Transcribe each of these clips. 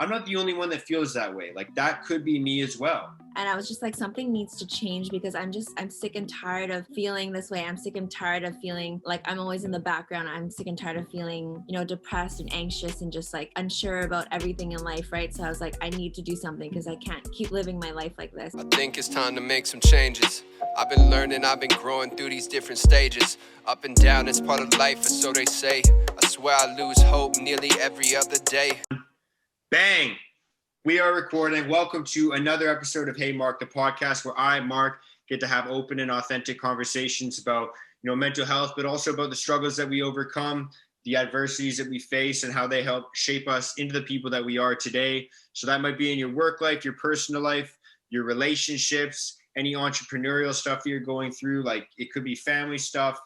I'm not the only one that feels that way. Like that could be me as well. And I was just like, something needs to change because I'm sick and tired of feeling this way. I'm sick and tired of feeling like I'm always in the background. I'm sick and tired of feeling, depressed and anxious and just like unsure about everything in life, right? So I was like, I need to do something because I can't keep living my life like this. I think it's time to make some changes. I've been learning, I've been growing through these different stages. Up and down, it's part of life, or so they say. I swear I lose hope nearly every other day. Bang! We are recording. Welcome to another episode of Hey Mark, the podcast where I, Mark, get to have open and authentic conversations about, mental health, but also about the struggles that we overcome, the adversities that we face, and how they help shape us into the people that we are today. So that might be in your work life, your personal life, your relationships, any entrepreneurial stuff you're going through, like it could be family stuff.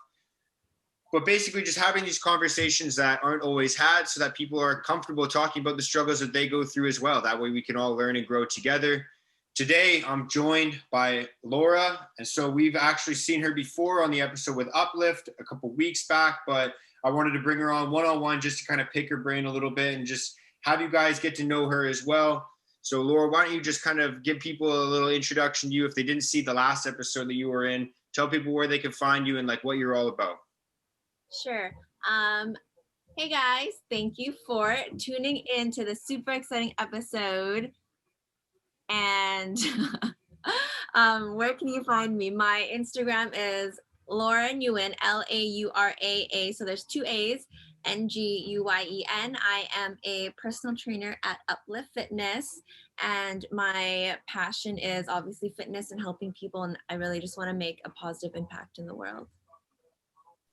But basically just having these conversations that aren't always had so that people are comfortable talking about the struggles that they go through as well. That way we can all learn and grow together. Today, I'm joined by Laura. And so we've actually seen her before on the episode with Uplift a couple weeks back, but I wanted to bring her on one-on-one just to kind of pick her brain a little bit and just have you guys get to know her as well. So Laura, why don't you just kind of give people a little introduction to you if they didn't see the last episode that you were in, tell people where they can find you and like what you're all about. Sure. Hey guys, thank you for tuning in to the super exciting episode. And where can you find me? My Instagram is Laura Nguyen, Lauraa. So there's 2 A's, Nguyen. I am a personal trainer at Uplift Fitness. And my passion is obviously fitness and helping people. And I really just want to make a positive impact in the world.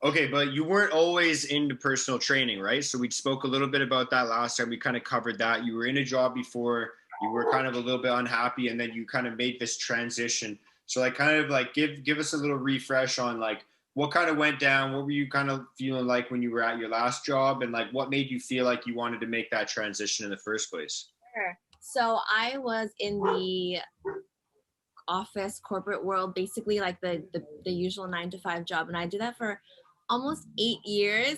Okay, but you weren't always into personal training, right? So we spoke a little bit about that last time. We kind of covered that. You were in a job before, you were kind of a little bit unhappy, and then you kind of made this transition. So like kind of like give us a little refresh on like what kind of went down, what were you kind of feeling like when you were at your last job, and like what made you feel like you wanted to make that transition in the first place? Sure. So I was in the office corporate world, basically like the usual 9-to-5 job, and I did that for almost 8 years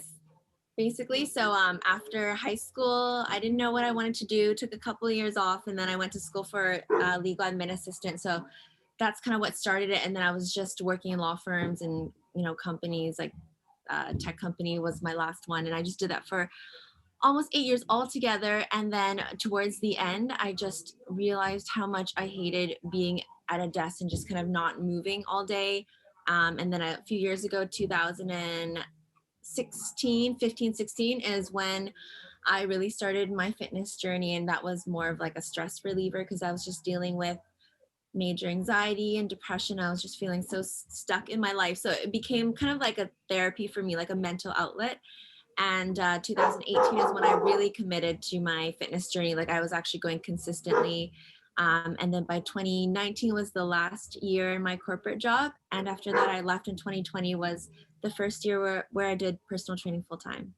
basically. So after high school, I didn't know what I wanted to do, took a couple of years off, and then I went to school for legal admin assistant. So that's kind of what started it. And then I was just working in law firms and companies, like tech company was my last one, and I just did that for almost 8 years altogether. And then towards the end, I just realized how much I hated being at a desk and just kind of not moving all day. And then a few years ago, 15, 16 is when I really started my fitness journey. And that was more of like a stress reliever because I was just dealing with major anxiety and depression. I was just feeling so stuck in my life. So it became kind of like a therapy for me, like a mental outlet. And 2018 is when I really committed to my fitness journey. Like I was actually going consistently. And then by 2019 was the last year in my corporate job. And after that, I left in 2020 was the first year where I did personal training full time.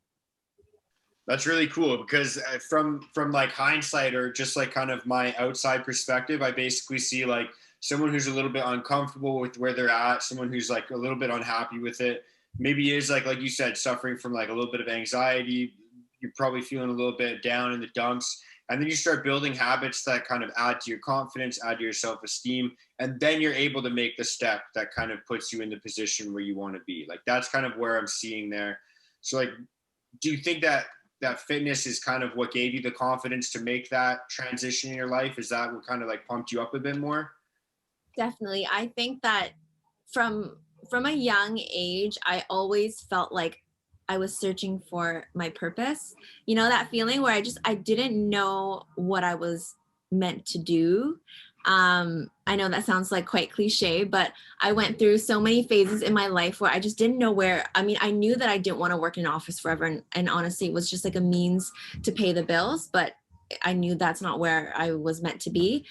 That's really cool because from like hindsight or just like kind of my outside perspective, I basically see like someone who's a little bit uncomfortable with where they're at, someone who's like a little bit unhappy with it, maybe is like you said, suffering from like a little bit of anxiety. You're probably feeling a little bit down in the dumps. And then you start building habits that kind of add to your confidence, add to your self-esteem. And then you're able to make the step that kind of puts you in the position where you want to be. Like, that's kind of where I'm seeing there. So like, do you think that fitness is kind of what gave you the confidence to make that transition in your life? Is that what kind of like pumped you up a bit more? Definitely. I think that from a young age, I always felt like I was searching for my purpose. That feeling where I didn't know what I was meant to do. I know that sounds like quite cliche, but I went through so many phases in my life where I just didn't know where. I mean, I knew that I didn't want to work in an office forever. And honestly, it was just like a means to pay the bills, but I knew that's not where I was meant to be.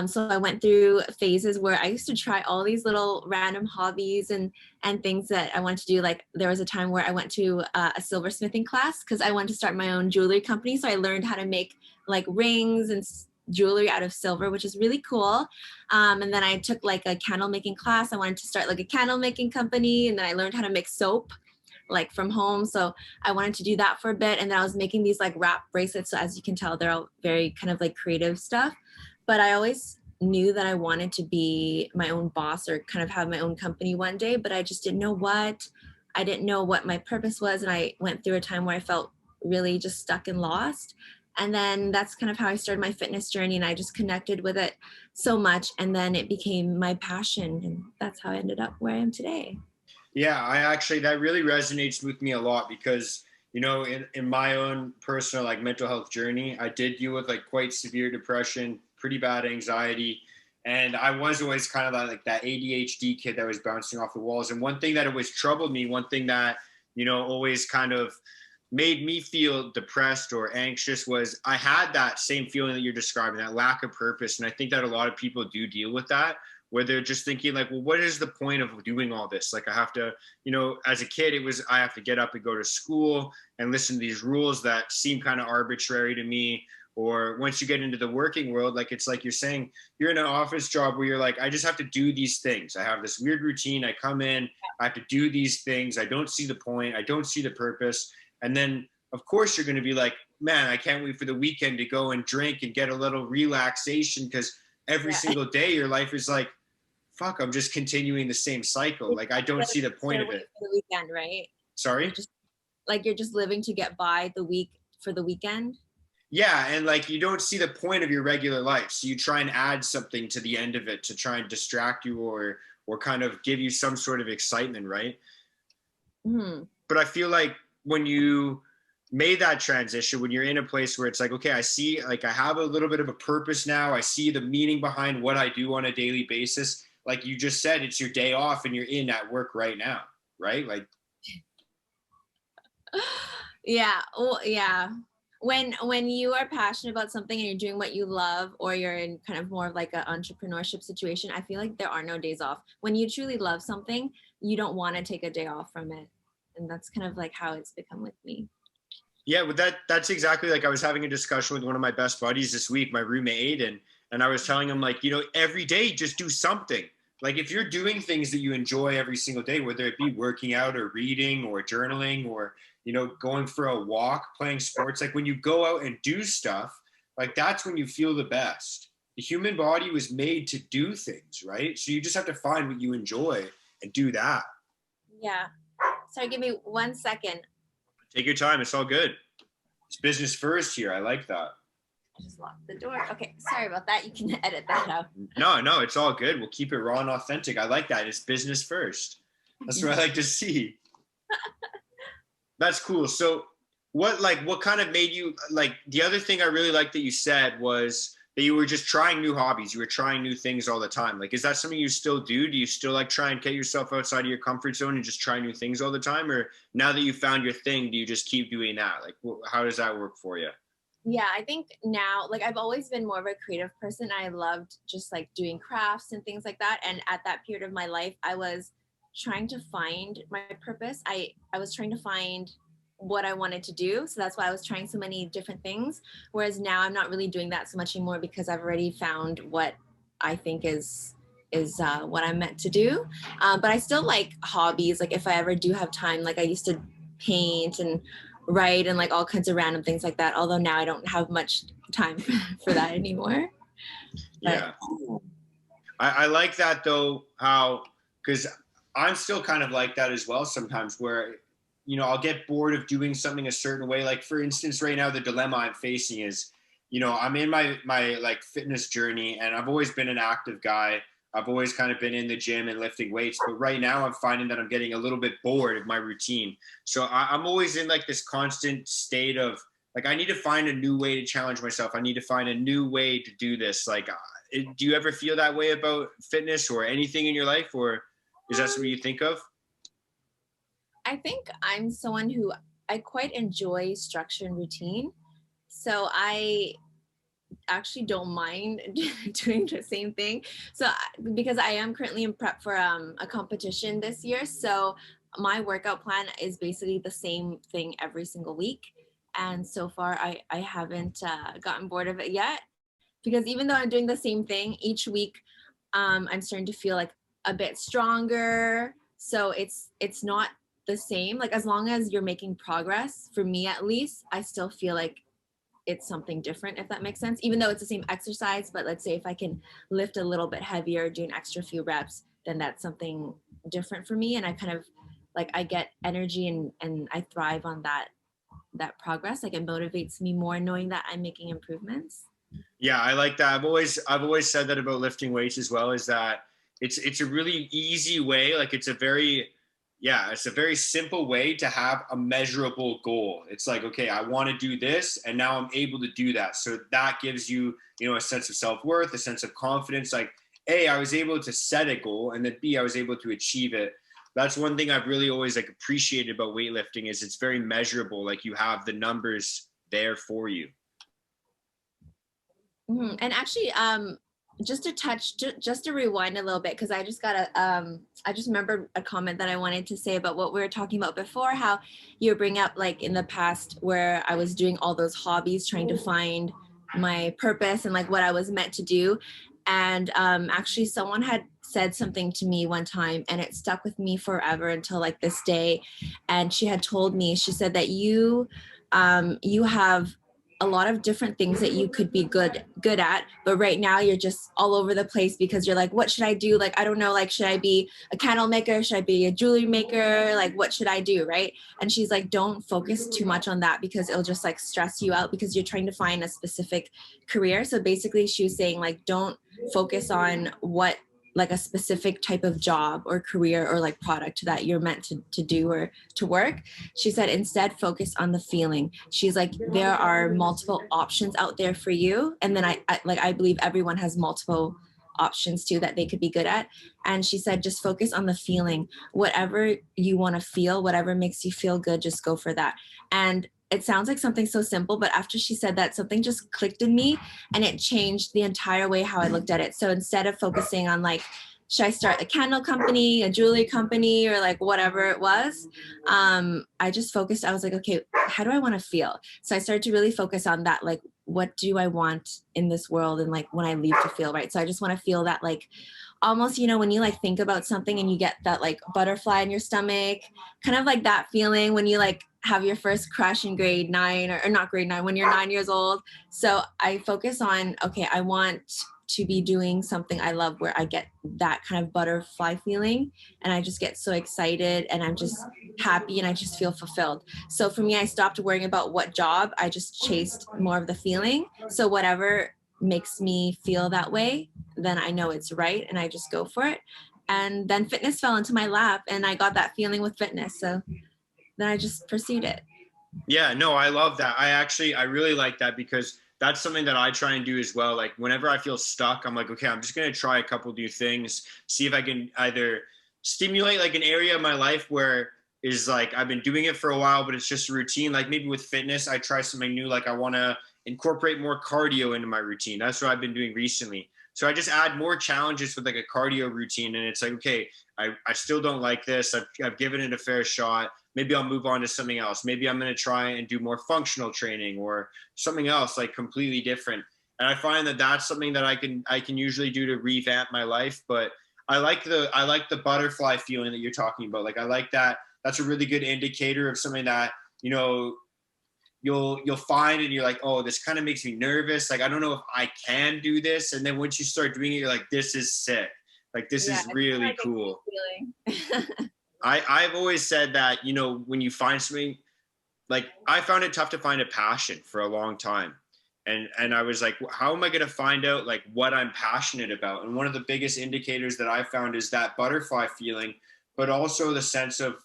So I went through phases where I used to try all these little random hobbies and things that I wanted to do. Like there was a time where I went to a silversmithing class because I wanted to start my own jewelry company. So I learned how to make like rings and jewelry out of silver, which is really cool. And then I took like a candle making class. I wanted to start like a candle making company. And then I learned how to make soap like from home. So I wanted to do that for a bit. And then I was making these like wrap bracelets. So as you can tell, they're all very kind of like creative stuff. But I always knew that I wanted to be my own boss or kind of have my own company one day, but I just didn't know what. I didn't know what my purpose was. And I went through a time where I felt really just stuck and lost. And then that's kind of how I started my fitness journey, and I just connected with it so much. And then it became my passion, and that's how I ended up where I am today. Yeah, that really resonates with me a lot because, in my own personal like mental health journey, I did deal with like quite severe depression, pretty bad anxiety. And I was always kind of like that ADHD kid that was bouncing off the walls. And one thing that always troubled me, one thing that, always kind of made me feel depressed or anxious was I had that same feeling that you're describing, that lack of purpose. And I think that a lot of people do deal with that, where they're just thinking like, well, what is the point of doing all this? Like I have to, as a kid, I have to get up and go to school and listen to these rules that seem kind of arbitrary to me. Or once you get into the working world, like it's like you're saying, you're in an office job where you're like, I just have to do these things. I have this weird routine. I come in, I have to do these things. I don't see the point. I don't see the purpose. And then, of course, you're going to be like, man, I can't wait for the weekend to go and drink and get a little relaxation, because every single day your life is like, fuck, I'm just continuing the same cycle. Like, I don't see the point of it. For the weekend, right? Sorry? You're just living to get by the week for the weekend. Yeah, and like you don't see the point of your regular life, so you try and add something to the end of it to try and distract you or kind of give you some sort of excitement, right? Mm-hmm. But I feel like when you made that transition, when you're in a place where it's like, okay, I see, like I have a little bit of a purpose now, I see the meaning behind what I do on a daily basis. Like you just said, it's your day off and you're in at work right now, right? Like, yeah, well, yeah. When you are passionate about something and you're doing what you love, or you're in kind of more of like an entrepreneurship situation, I feel like there are no days off. When you truly love something, you don't want to take a day off from it. And that's kind of like how it's become with me. Yeah, but that's exactly, like I was having a discussion with one of my best buddies this week, my roommate Aiden, and I was telling him like, every day just do something. Like if you're doing things that you enjoy every single day, whether it be working out or reading or journaling or, going for a walk, playing sports, like when you go out and do stuff, like that's when you feel the best. The human body was made to do things, right? So you just have to find what you enjoy and do that. Yeah. Sorry, give me 1 second. Take your time. It's all good. It's business first here. I like that. I just locked the door. Okay, sorry about that. You can edit that out. No, it's all good. We'll keep it raw and authentic. I like that. It's business first. That's what I like to see. That's cool. So what kind of made you, like, the other thing I really liked that you said was that you were just trying new hobbies. You were trying new things all the time. Like, is that something you still do? Do you still like try and get yourself outside of your comfort zone and just try new things all the time? Or now that you found your thing, do you just keep doing that? Like, how does that work for you? Yeah, I think now, like I've always been more of a creative person. I loved just like doing crafts and things like that. And at that period of my life, I was trying to find my purpose. I was trying to find what I wanted to do. So that's why I was trying so many different things. Whereas now I'm not really doing that so much anymore, because I've already found what I think is what I'm meant to do. But I still like hobbies. Like if I ever do have time, like I used to paint and write and like all kinds of random things like that. Although now I don't have much time for that anymore. Yeah. I like that though, because I'm still kind of like that as well sometimes, where I'll get bored of doing something a certain way. Like for instance, right now, the dilemma I'm facing is, I'm in my like fitness journey, and I've always been an active guy. I've always kind of been in the gym and lifting weights, but right now I'm finding that I'm getting a little bit bored of my routine. So I'm always in like this constant state of like, I need to find a new way to challenge myself. I need to find a new way to do this. Like, do you ever feel that way about fitness or anything in your life, or is that something you think of? I think I'm someone who I quite enjoy structure and routine. So I actually don't mind doing the same thing. So because I am currently in prep for a competition this year. So my workout plan is basically the same thing every single week. And so far I haven't gotten bored of it yet, because even though I'm doing the same thing each week, I'm starting to feel like a bit stronger. So it's not the same. Like, as long as you're making progress, for me at least, I still feel like it's something different, if that makes sense. Even though it's the same exercise, but let's say if I can lift a little bit heavier, do an extra few reps, then that's something different for me. And I kind of like, I get energy and I thrive on that progress. Like, it motivates me more knowing that I'm making improvements. Yeah, I like that. I've always said that about lifting weights as well, is that it's a really easy way. Like, it's a very simple way to have a measurable goal. It's like, okay, I want to do this, and now I'm able to do that. So that gives you, a sense of self-worth, a sense of confidence. Like, A, I was able to set a goal, and then B, I was able to achieve it. That's one thing I've really always like appreciated about weightlifting, is it's very measurable. Like, you have the numbers there for you. Mm-hmm. And actually, just to rewind a little bit, because I just remembered a comment that I wanted to say about what we were talking about before, how you bring up like in the past where I was doing all those hobbies, trying to find my purpose and like what I was meant to do. And actually someone had said something to me one time, and it stuck with me forever until like this day. And she had told me, she said that you have a lot of different things that you could be good at, but right now you're just all over the place because you're like, what should I do? Like, I don't know, like, should I be a candle maker? Should I be a jewelry maker? Like, what should I do? Right. And she's like, don't focus too much on that, because it'll just like stress you out, because you're trying to find a specific career. So basically she was saying like, don't focus on what like a specific type of job or career or like product that you're meant to do or to work. She said, instead focus on the feeling. She's like, there are multiple options out there for you. And then I believe everyone has multiple options too that they could be good at. And she said, just focus on the feeling. Whatever you want to feel, whatever makes you feel good, just go for that. And it sounds like something so simple, but after she said that, something just clicked in me, and it changed the entire way how I looked at it. So instead of focusing on like, should I start a candle company, a jewelry company, or like whatever it was, I just focused. I was like, okay, how do I want to feel? So I started to really focus on that. Like, what do I want in this world? And like when I leave to feel, right? So I just want to feel that, like, almost, when you like think about something and you get that like butterfly in your stomach, kind of like that feeling when you like have your first crush in grade 9 or not grade 9, when you're 9 years old. So I focus on, okay, I want to be doing something I love where I get that kind of butterfly feeling, and I just get so excited and I'm just happy and I just feel fulfilled. So for me, I stopped worrying about what job. I just chased more of the feeling. So whatever makes me feel that way, then I know it's right and I just go for it. And then fitness fell into my lap and I got that feeling with fitness. So then I just pursued it. Yeah, no, I love that. I really like that, because that's something that I try and do as well. Like, whenever I feel stuck, I'm like, okay, I'm just going to try a couple new things, see if I can either stimulate like an area of my life where is like, I've been doing it for a while, but it's just a routine. Like maybe with fitness, I try something new. Like I want to incorporate more cardio into my routine. That's what I've been doing recently. So I just add more challenges with like a cardio routine. And it's like, okay, I still don't like this. I've given it a fair shot. Maybe I'll move on to something else. Maybe I'm going to try and do more functional training or something else like completely different. And I find that that's something that I can usually do to revamp my life. But I like the butterfly feeling that you're talking about. Like I like that. That's a really good indicator of something that, you'll find and you're like, oh, this kind of makes me nervous. Like, I don't know if I can do this. And then once you start doing it, you're like, this is sick. Like, this is really like cool. I've always said that, when you find something, like I found it tough to find a passion for a long time. And I was like, how am I going to find out like what I'm passionate about? And one of the biggest indicators that I found is that butterfly feeling, but also the sense of,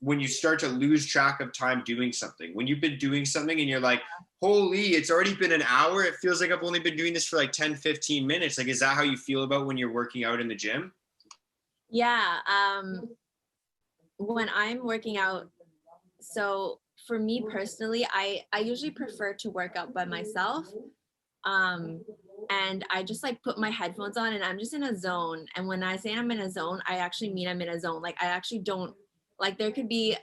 when you start to lose track of time doing something, when you've been doing something and you're like, holy, it's already been an hour. It feels like I've only been doing this for like 10, 15 minutes. Like, is that how you feel about when you're working out in the gym? Yeah. When I'm working out, so for me personally, I usually prefer to work out by myself. And I just like put my headphones on and I'm just in a zone. And when I say I'm in a zone, I actually mean I'm in a zone. Like I actually don't, like there could be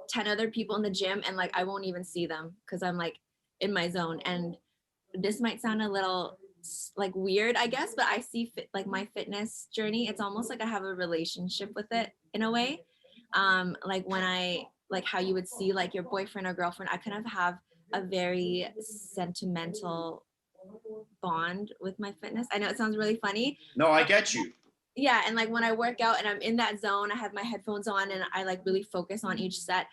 10 other people in the gym and like I won't even see them because I'm like in my zone. And this might sound a little like weird, I guess, but I see like my fitness journey, it's almost like I have a relationship with it in a way. like when I, like how you would see like your boyfriend or girlfriend, I kind of have a very sentimental bond with my fitness. I know it sounds really funny. No, I get you. Yeah, and like when I work out and I'm in that zone, I have my headphones on and I like really focus on each set.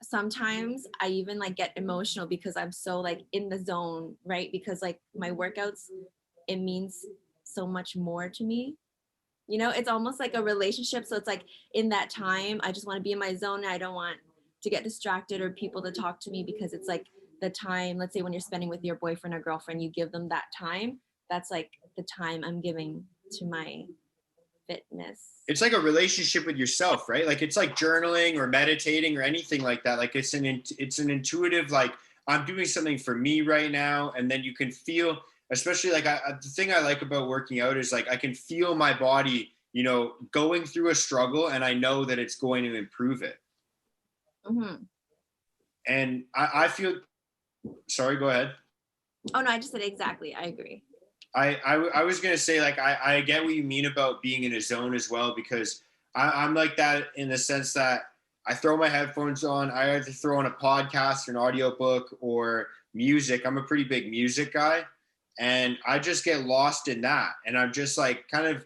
Sometimes I even like get emotional because I'm so like in the zone, right? Because like my workouts, it means so much more to me. You know, it's almost like a relationship. So it's like in that time, I just want to be in my zone. I don't want to get distracted or people to talk to me, because it's like the time, let's say when you're spending with your boyfriend or girlfriend, you give them that time. That's like the time I'm giving to my fitness. It's like a relationship with yourself, right? Like it's like journaling or meditating or anything like that. Like it's an intuitive, like I'm doing something for me right now. And then you can feel, especially like the thing I like about working out is like I can feel my body, you know, going through a struggle, and I know that it's going to improve it. Mm-hmm. And I feel, sorry, go ahead. Oh no, I just said exactly. I agree. I was gonna say, like, I get what you mean about being in a zone as well, because I'm like that in the sense that I throw my headphones on. I either throw on a podcast or an audiobook or music. I'm a pretty big music guy, and I just get lost in that. And I'm just like kind of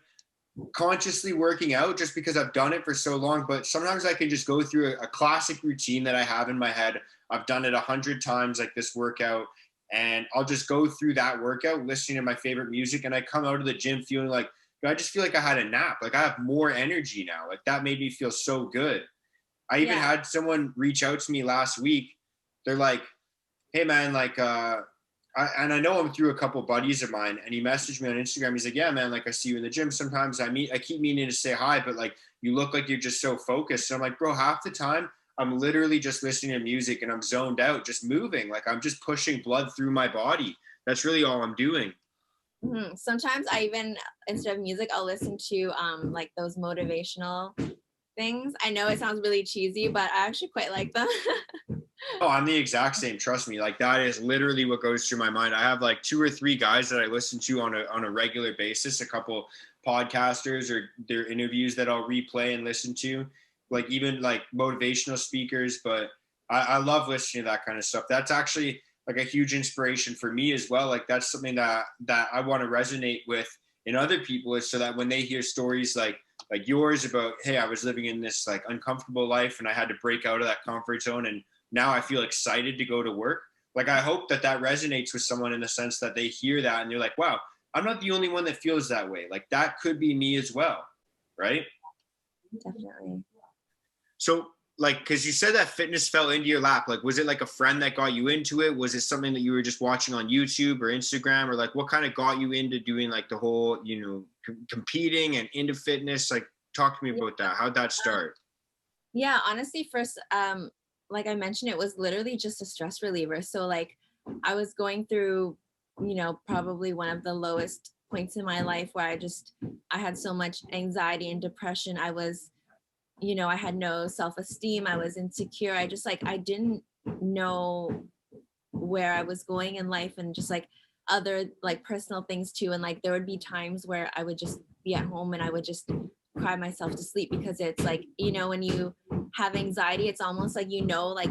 consciously working out just because I've done it for so long. But sometimes I can just go through a classic routine that I have in my head. I've done it 100 times, like this workout. And I'll just go through that workout, listening to my favorite music. And I come out of the gym feeling like, I just feel like I had a nap. Like I have more energy now. Like that made me feel so good. I even had someone reach out to me last week. They're like, hey man, like, and I know him through a couple buddies of mine, and he messaged me on Instagram. He's like, yeah, man, like I see you in the gym. Sometimes I keep meaning to say hi, but like you look like you're just so focused. So I'm like, bro, half the time I'm literally just listening to music and I'm zoned out, just moving. Like I'm just pushing blood through my body. That's really all I'm doing. Mm-hmm. Sometimes I even, instead of music, I'll listen to like those motivational things. I know it sounds really cheesy, but I actually quite like them. Oh, I'm the exact same. Trust me. Like that is literally what goes through my mind. I have like 2 or 3 guys that I listen to on a regular basis, a couple podcasters or their interviews that I'll replay and listen to, like even like motivational speakers. But I love listening to that kind of stuff. That's actually like a huge inspiration for me as well. Like that's something that I want to resonate with in other people, is so that when they hear stories like yours about, hey, I was living in this like uncomfortable life and I had to break out of that comfort zone, and now I feel excited to go to work. Like, I hope that resonates with someone in the sense that they hear that and they're like, wow, I'm not the only one that feels that way. Like that could be me as well. Right. Definitely. So like, cause you said that fitness fell into your lap. Like, was it like a friend that got you into it? Was it something that you were just watching on YouTube or Instagram, or like what kind of got you into doing like the whole, you know, competing and into fitness? Like, talk to me about that. How'd that start? Yeah, honestly, first, like I mentioned, it was literally just a stress reliever. So like I was going through, you know, probably one of the lowest points in my life where I had so much anxiety and depression. I was, you know, I had no self-esteem. I was insecure. I just like, I didn't know where I was going in life, and just like other like personal things too. And like there would be times where I would just be at home and I would just cry myself to sleep, because it's like, you know, when you have anxiety, it's almost like, you know, like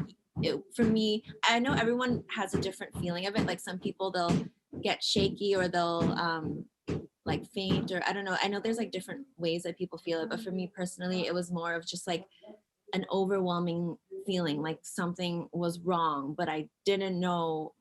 for me, I know everyone has a different feeling of it. Like some people, they'll get shaky or they'll like faint, or I don't know. I know there's like different ways that people feel it, but for me personally, it was more of just like an overwhelming feeling, like something was wrong, but I didn't know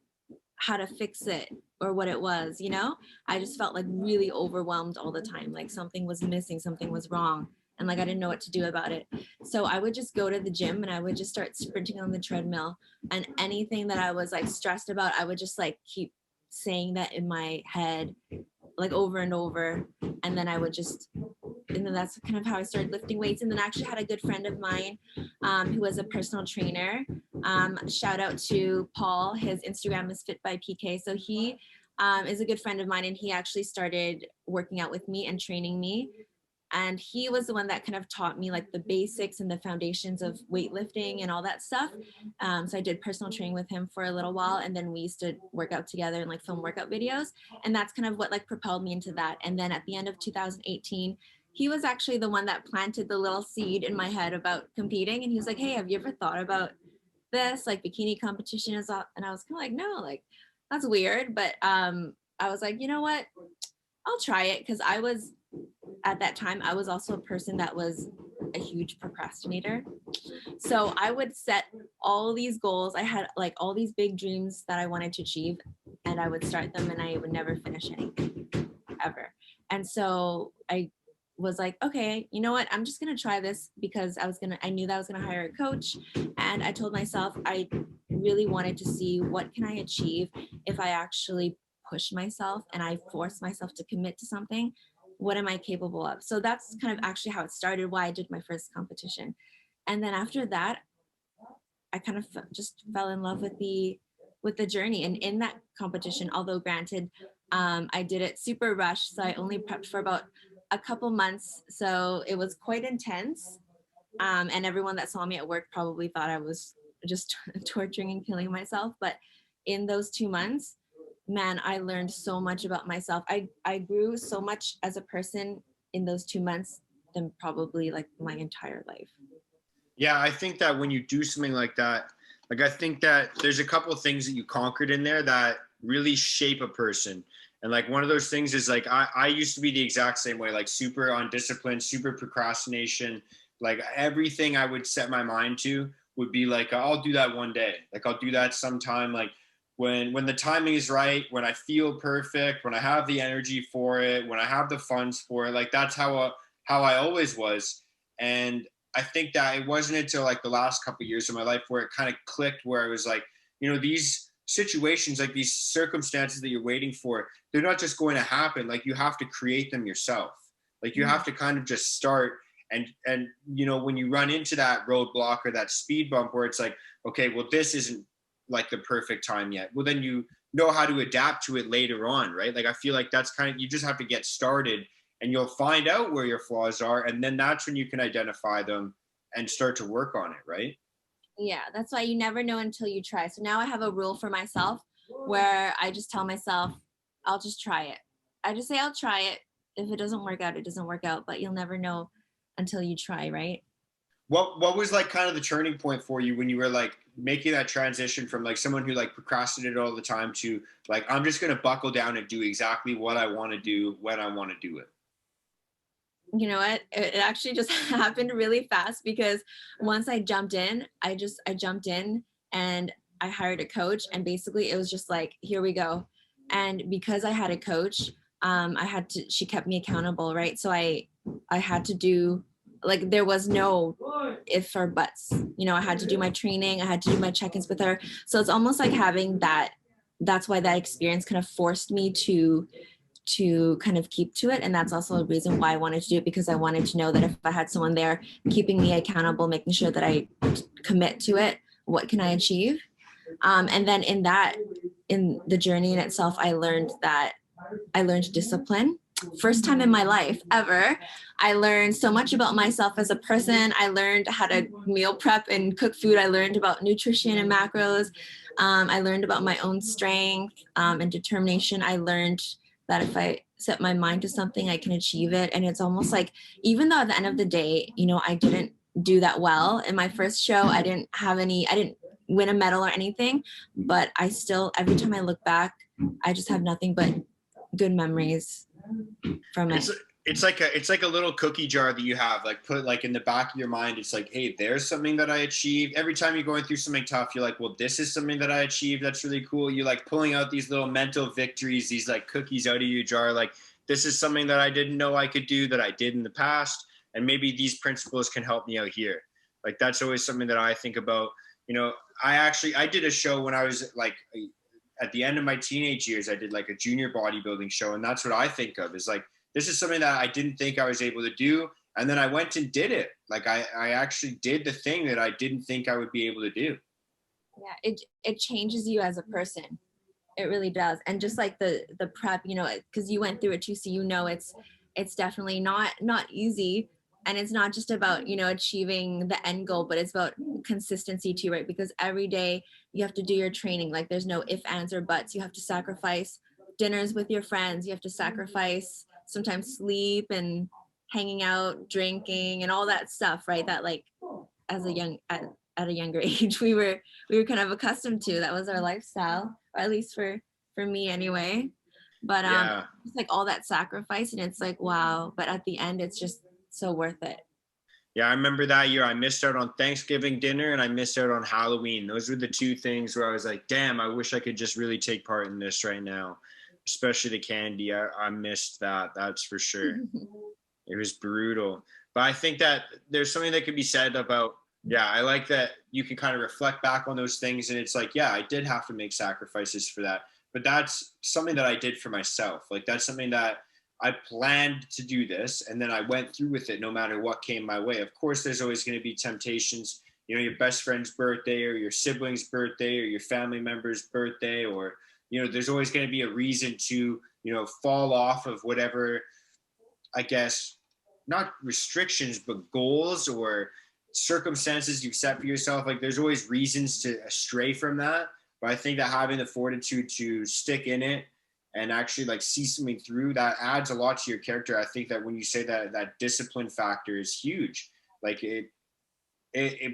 how to fix it or what it was, you know? I just felt like really overwhelmed all the time, like something was missing, something was wrong, and like I didn't know what to do about it. So I would just go to the gym and I would just start sprinting on the treadmill, and anything that I was like stressed about, I would just like keep saying that in my head like over and over, and then I would just, and then that's kind of how I started lifting weights. And then I actually had a good friend of mine who was a personal trainer. Shout out to Paul. His Instagram is Fit by PK. So he is a good friend of mine, and he actually started working out with me and training me. And he was the one that kind of taught me like the basics and the foundations of weightlifting and all that stuff. So I did personal training with him for a little while, and then we used to work out together and like film workout videos. And that's kind of what like propelled me into that. And then at the end of 2018, he was actually the one that planted the little seed in my head about competing. And he was like, hey, have you ever thought about this? Like bikini competition is all, and I was kind of like, no, like that's weird. But I was like, you know what? I'll try it, because I was at that time, I was also a person that was a huge procrastinator. So I would set all these goals. I had like all these big dreams that I wanted to achieve, and I would start them and I would never finish anything ever. And so I was like, okay, you know what? I'm just going to try this, because I knew that I was going to hire a coach. And I told myself I really wanted to see what can I achieve if I actually push myself and I force myself to commit to something. What am I capable of? So that's kind of actually how it started, why I did my first competition. And then after that, I kind of just fell in love with the journey. And in that competition, although granted, I did it super rushed, so I only prepped for about a couple months, so it was quite intense. And everyone that saw me at work probably thought I was just torturing and killing myself. But in those 2 months, man, I learned so much about myself. I grew so much as a person in those 2 months than probably like my entire life. Yeah, I think that when you do something like that, like I think that there's a couple of things that you conquered in there that really shape a person. And like one of those things is like I used to be the exact same way, like super undisciplined, super procrastination. Like everything I would set my mind to would be like, I'll do that one day. Like I'll do that sometime. Like when the timing is right, when I feel perfect, when I have the energy for it, when I have the funds for it. Like that's how I always was. And I think that it wasn't until like the last couple of years of my life where it kind of clicked, where I was like, you know, these situations, like these circumstances that you're waiting for, they're not just going to happen. Like you have to create them yourself. Like you have to kind of just start. And you know, when you run into that roadblock or that speed bump where it's like, okay, well, this isn't like the perfect time yet. Well, then you know how to adapt to it later on, right? Like I feel like that's kind of, you just have to get started and you'll find out where your flaws are. And then that's when you can identify them and start to work on it, right? Yeah, that's why you never know until you try. So now I have a rule for myself where I just tell myself, I'll just try it. I just say I'll try it. If it doesn't work out, it doesn't work out, but you'll never know until you try, right? What was like kind of the turning point for you when you were like making that transition from like someone who like procrastinated all the time to like, I'm just going to buckle down and do exactly what I want to do when I want to do it? You know what? It actually just happened really fast, because once I jumped in, I jumped in and I hired a coach, and basically it was just like, here we go. And because I had a coach, she kept me accountable, right? So I had to do, like, there was no if or buts, you know. I had to do my training, I had to do my check-ins with her. So it's almost like having that, that's why that experience kind of forced me to kind of keep to it. And that's also a reason why I wanted to do it, because I wanted to know that if I had someone there keeping me accountable, making sure that I commit to it, what can I achieve? And then in the journey in itself, I learned discipline. First time in my life ever, I learned so much about myself as a person. I learned how to meal prep and cook food. I learned about nutrition and macros. I learned about my own strength and determination. I learned that if I set my mind to something, I can achieve it. And it's almost like, even though at the end of the day, you know, I didn't do that well in my first show, I didn't win a medal or anything, but I still, every time I look back, I just have nothing but good memories from it. It's like a little cookie jar that you have, like put like in the back of your mind. It's like, hey, there's something that I achieved. Every time you're going through something tough, you're like, well, this is something that I achieved. That's really cool. You're like pulling out these little mental victories, these like cookies out of your jar. Like, this is something that I didn't know I could do that I did in the past. And maybe these principles can help me out here. Like, that's always something that I think about. You know, I did a show when I was like, at the end of my teenage years. I did like a junior bodybuilding show. And that's what I think of, is like, this is something that I didn't think I was able to do. And then I went and did it. Like I actually did the thing that I didn't think I would be able to do. Yeah, it changes you as a person. It really does. And just like the prep, you know, because you went through it too, so you know it's definitely not easy. And it's not just about, you know, achieving the end goal, but it's about consistency too, right? Because every day you have to do your training. Like, there's no ifs, ands, or buts. You have to sacrifice dinners with your friends. You have to sacrifice sometimes sleep and hanging out, drinking, and all that stuff, right? That like as a young at a younger age we were kind of accustomed to. That was our lifestyle, or at least for me anyway. But Yeah. it's like all that sacrifice, and it's like, wow, but at the end it's just so worth it. Yeah, I remember that year I missed out on Thanksgiving dinner and I missed out on Halloween. Those were the two things where I was like, damn, I wish I could just really take part in this right now, especially the candy. I missed that. That's for sure. It was brutal. But I think that there's something that could be said about, yeah, I like that you can kind of reflect back on those things. And it's like, yeah, I did have to make sacrifices for that. But that's something that I did for myself. Like, that's something that I planned to do this, and then I went through with it no matter what came my way. Of course, there's always going to be temptations, you know, your best friend's birthday or your sibling's birthday or your family member's birthday, or, you know, there's always going to be a reason to, you know, fall off of whatever, I guess, not restrictions, but goals or circumstances you've set for yourself. Like, there's always reasons to stray from that. But I think that having the fortitude to stick in it and actually like see something through, that adds a lot to your character. I think that when you say that, that discipline factor is huge. Like it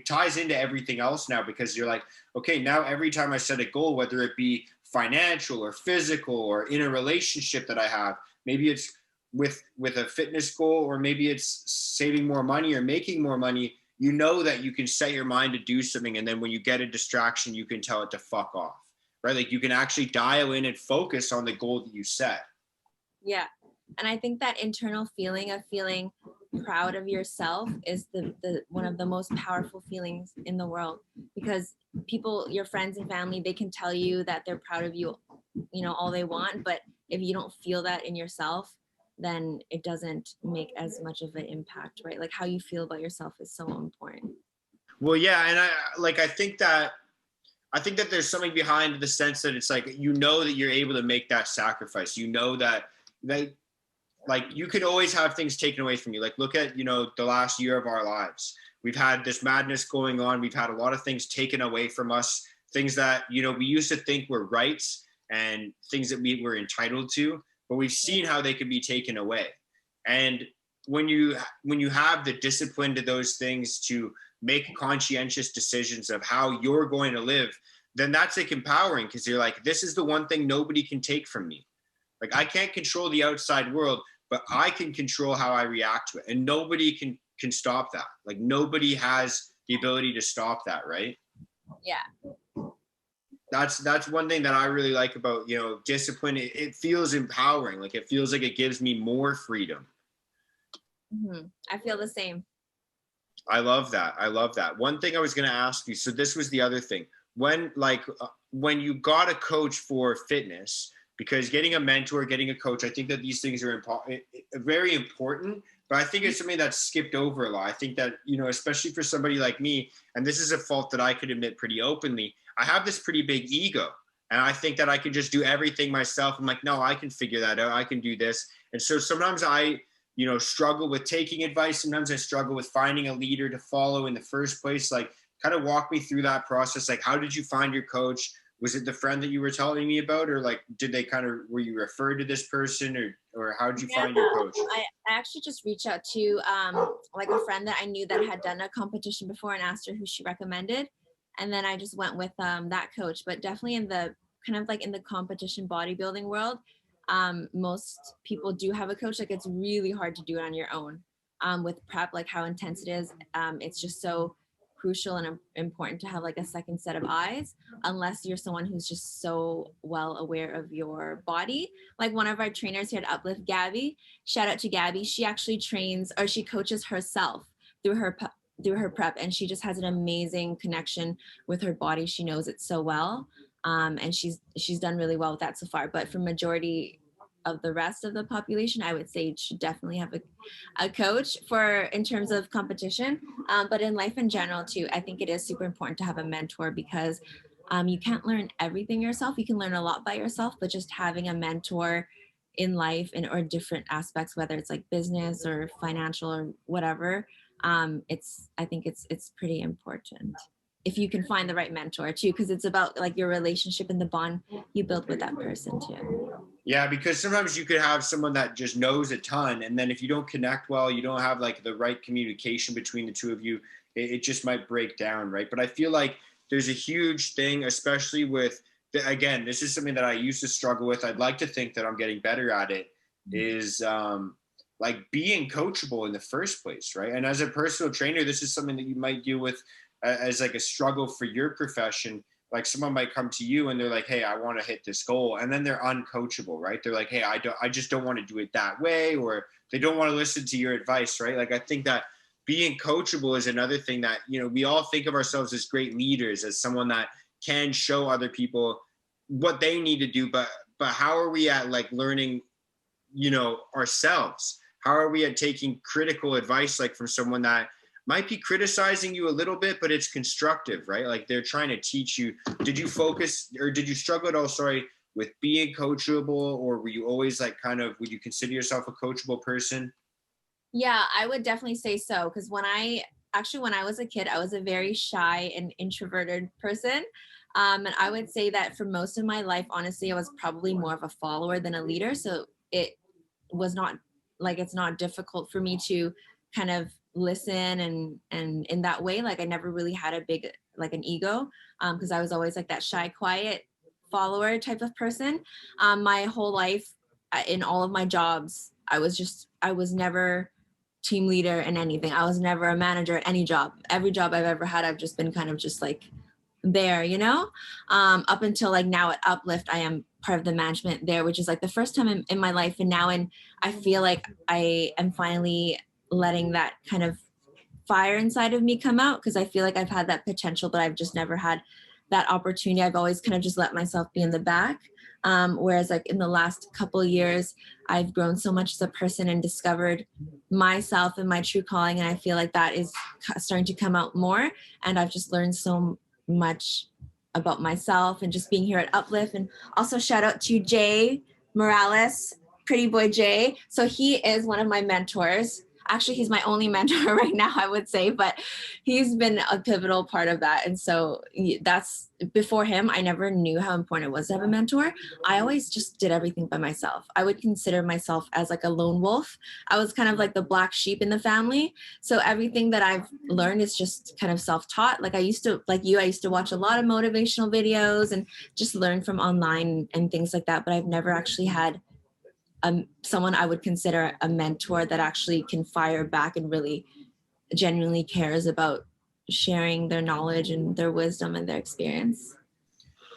ties into everything else now, because you're like, okay, now every time I set a goal, whether it be financial or physical or in a relationship that I have, maybe it's with a fitness goal, or maybe it's saving more money or making more money, you know that you can set your mind to do something. And then when you get a distraction, you can tell it to fuck off. Right? Like, you can actually dial in and focus on the goal that you set. Yeah. And I think that internal feeling of feeling proud of yourself is the one of the most powerful feelings in the world, because people, your friends and family, they can tell you that they're proud of you, you know, all they want. But if you don't feel that in yourself, then it doesn't make as much of an impact, right? Like, how you feel about yourself is so important. Well, yeah. And I think that there's something behind the sense that it's like, you know, that you're able to make that sacrifice. You know that like you could always have things taken away from you. Like, look at, you know, the last year of our lives. We've had this madness going on. We've had a lot of things taken away from us, things that, you know, we used to think were rights and things that we were entitled to, but we've seen how they can be taken away. And when you have the discipline to those things, to make conscientious decisions of how you're going to live, then that's like empowering, because you're like, this is the one thing nobody can take from me. Like, I can't control the outside world, but I can control how I react to it. And nobody can stop that. Like, nobody has the ability to stop that, right? Yeah. That's one thing that I really like about, you know, discipline. It feels empowering. Like, it feels like it gives me more freedom. Mm-hmm. I feel the same. I love that. I love that. One thing I was going to ask you, so this was the other thing. When you got a coach for fitness, because getting a mentor, getting a coach, I think that these things are very important, but I think it's something that's skipped over a lot. I think that, you know, especially for somebody like me, and this is a fault that I could admit pretty openly, I have this pretty big ego. And I think that I can just do everything myself. I'm like, no, I can figure that out. I can do this. And so sometimes I, you know, struggle with taking advice. Sometimes I struggle with finding a leader to follow in the first place. Like, kind of walk me through that process. Like, how did you find your coach? Was it the friend that you were telling me about, or like, were you referred to this person, or how did you find your coach? I actually just reached out to like a friend that I knew that had done a competition before, and asked her who she recommended. And then I just went with that coach. But definitely in the kind of like in the competition bodybuilding world, most people do have a coach. Like, it's really hard to do it on your own with prep, like how intense it is. It's just so crucial and important to have like a second set of eyes, unless you're someone who's just so well aware of your body. Like, one of our trainers here at Uplift, Gabby, shout out to Gabby, she actually trains, or she coaches herself through her prep, and she just has an amazing connection with her body. She knows it so well. And she's done really well with that so far. But for majority of the rest of the population, I would say you should definitely have a coach for in terms of competition. But in life in general too, I think it is super important to have a mentor, because you can't learn everything yourself. You can learn a lot by yourself, but just having a mentor in life or different aspects, whether it's like business or financial or whatever, I think it's pretty important if you can find the right mentor too, because it's about like your relationship and the bond you build with that person too. Yeah, because sometimes you could have someone that just knows a ton, and then if you don't connect well, you don't have like the right communication between the two of you, it just might break down, right? But I feel like there's a huge thing, especially with again, this is something that I used to struggle with. I'd like to think that I'm getting better at it. Is like being coachable in the first place, right? And as a personal trainer, this is something that you might deal with as like a struggle for your profession. Like someone might come to you and they're like, hey, I want to hit this goal, and then they're uncoachable, right? They're like, hey, I just don't want to do it that way, or they don't want to listen to your advice, right? Like I think that being coachable is another thing that, you know, we all think of ourselves as great leaders, as someone that can show other people what they need to do, but how are we at like learning, you know, ourselves? How are we at taking critical advice, like from someone that might be criticizing you a little bit, but it's constructive, right? Like they're trying to teach you. Did you focus, or did you struggle at all, sorry, with being coachable, or were you always like kind of, would you consider yourself a coachable person? Yeah, I would definitely say so. Because when I was a kid, I was a very shy and introverted person. And I would say that for most of my life, honestly, I was probably more of a follower than a leader. So it was not like, it's not difficult for me to kind of listen and in that way. Like I never really had a big, like an ego, because I was always like that shy, quiet follower type of person. My whole life, in all of my jobs, I was never team leader in anything. I was never a manager at any job. Every job I've ever had, I've just been kind of just like there, you know, up until like now at Uplift, I am part of the management there, which is like the first time in my life. And now, and I feel like I am finally letting that kind of fire inside of me come out, because I feel like I've had that potential, but I've just never had that opportunity. I've always kind of just let myself be in the back. Whereas like in the last couple of years, I've grown so much as a person and discovered myself and my true calling. And I feel like that is starting to come out more. And I've just learned so much about myself and just being here at Uplift. And also shout out to Jay Morales, Pretty Boy Jay. So he is one of my mentors. Actually, he's my only mentor right now, I would say, but he's been a pivotal part of that. And so that's, before him, I never knew how important it was to have a mentor. I always just did everything by myself. I would consider myself as like a lone wolf. I was kind of like the black sheep in the family. So everything that I've learned is just kind of self-taught. Like I used to, like you, I used to watch a lot of motivational videos and just learn from online and things like that. But I've never actually had someone I would consider a mentor that actually can fire back and really genuinely cares about sharing their knowledge and their wisdom and their experience.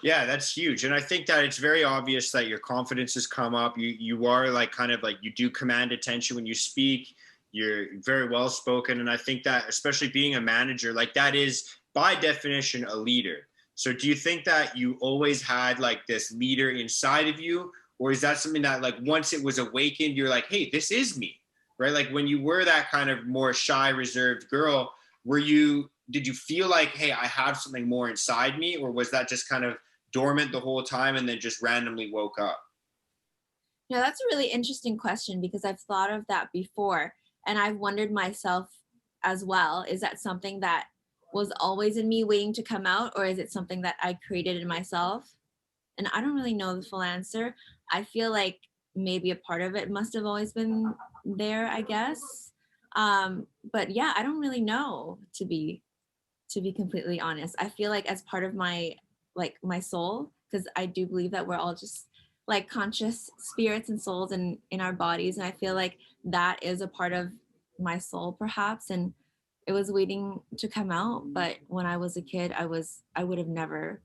Yeah, that's huge. And I think that it's very obvious that your confidence has come up. You are like kind of like, you do command attention when you speak. You're very well spoken. And I think that especially being a manager, like that is by definition a leader. So do you think that you always had like this leader inside of you? Or is that something that like once it was awakened, you're like, hey, this is me, right? Like when you were that kind of more shy, reserved girl, did you feel like, hey, I have something more inside me? Or was that just kind of dormant the whole time and then just randomly woke up? Yeah, that's a really interesting question, because I've thought of that before and I've wondered myself as well. Is that something that was always in me waiting to come out, or is it something that I created in myself? And I don't really know the full answer. I feel like maybe a part of it must have always been there, I guess. But yeah, I don't really know, to be completely honest. I feel like as part of my, like my soul, because I do believe that we're all just like conscious spirits and souls in our bodies. And I feel like that is a part of my soul perhaps. And it was waiting to come out. But when I was a kid, I would have never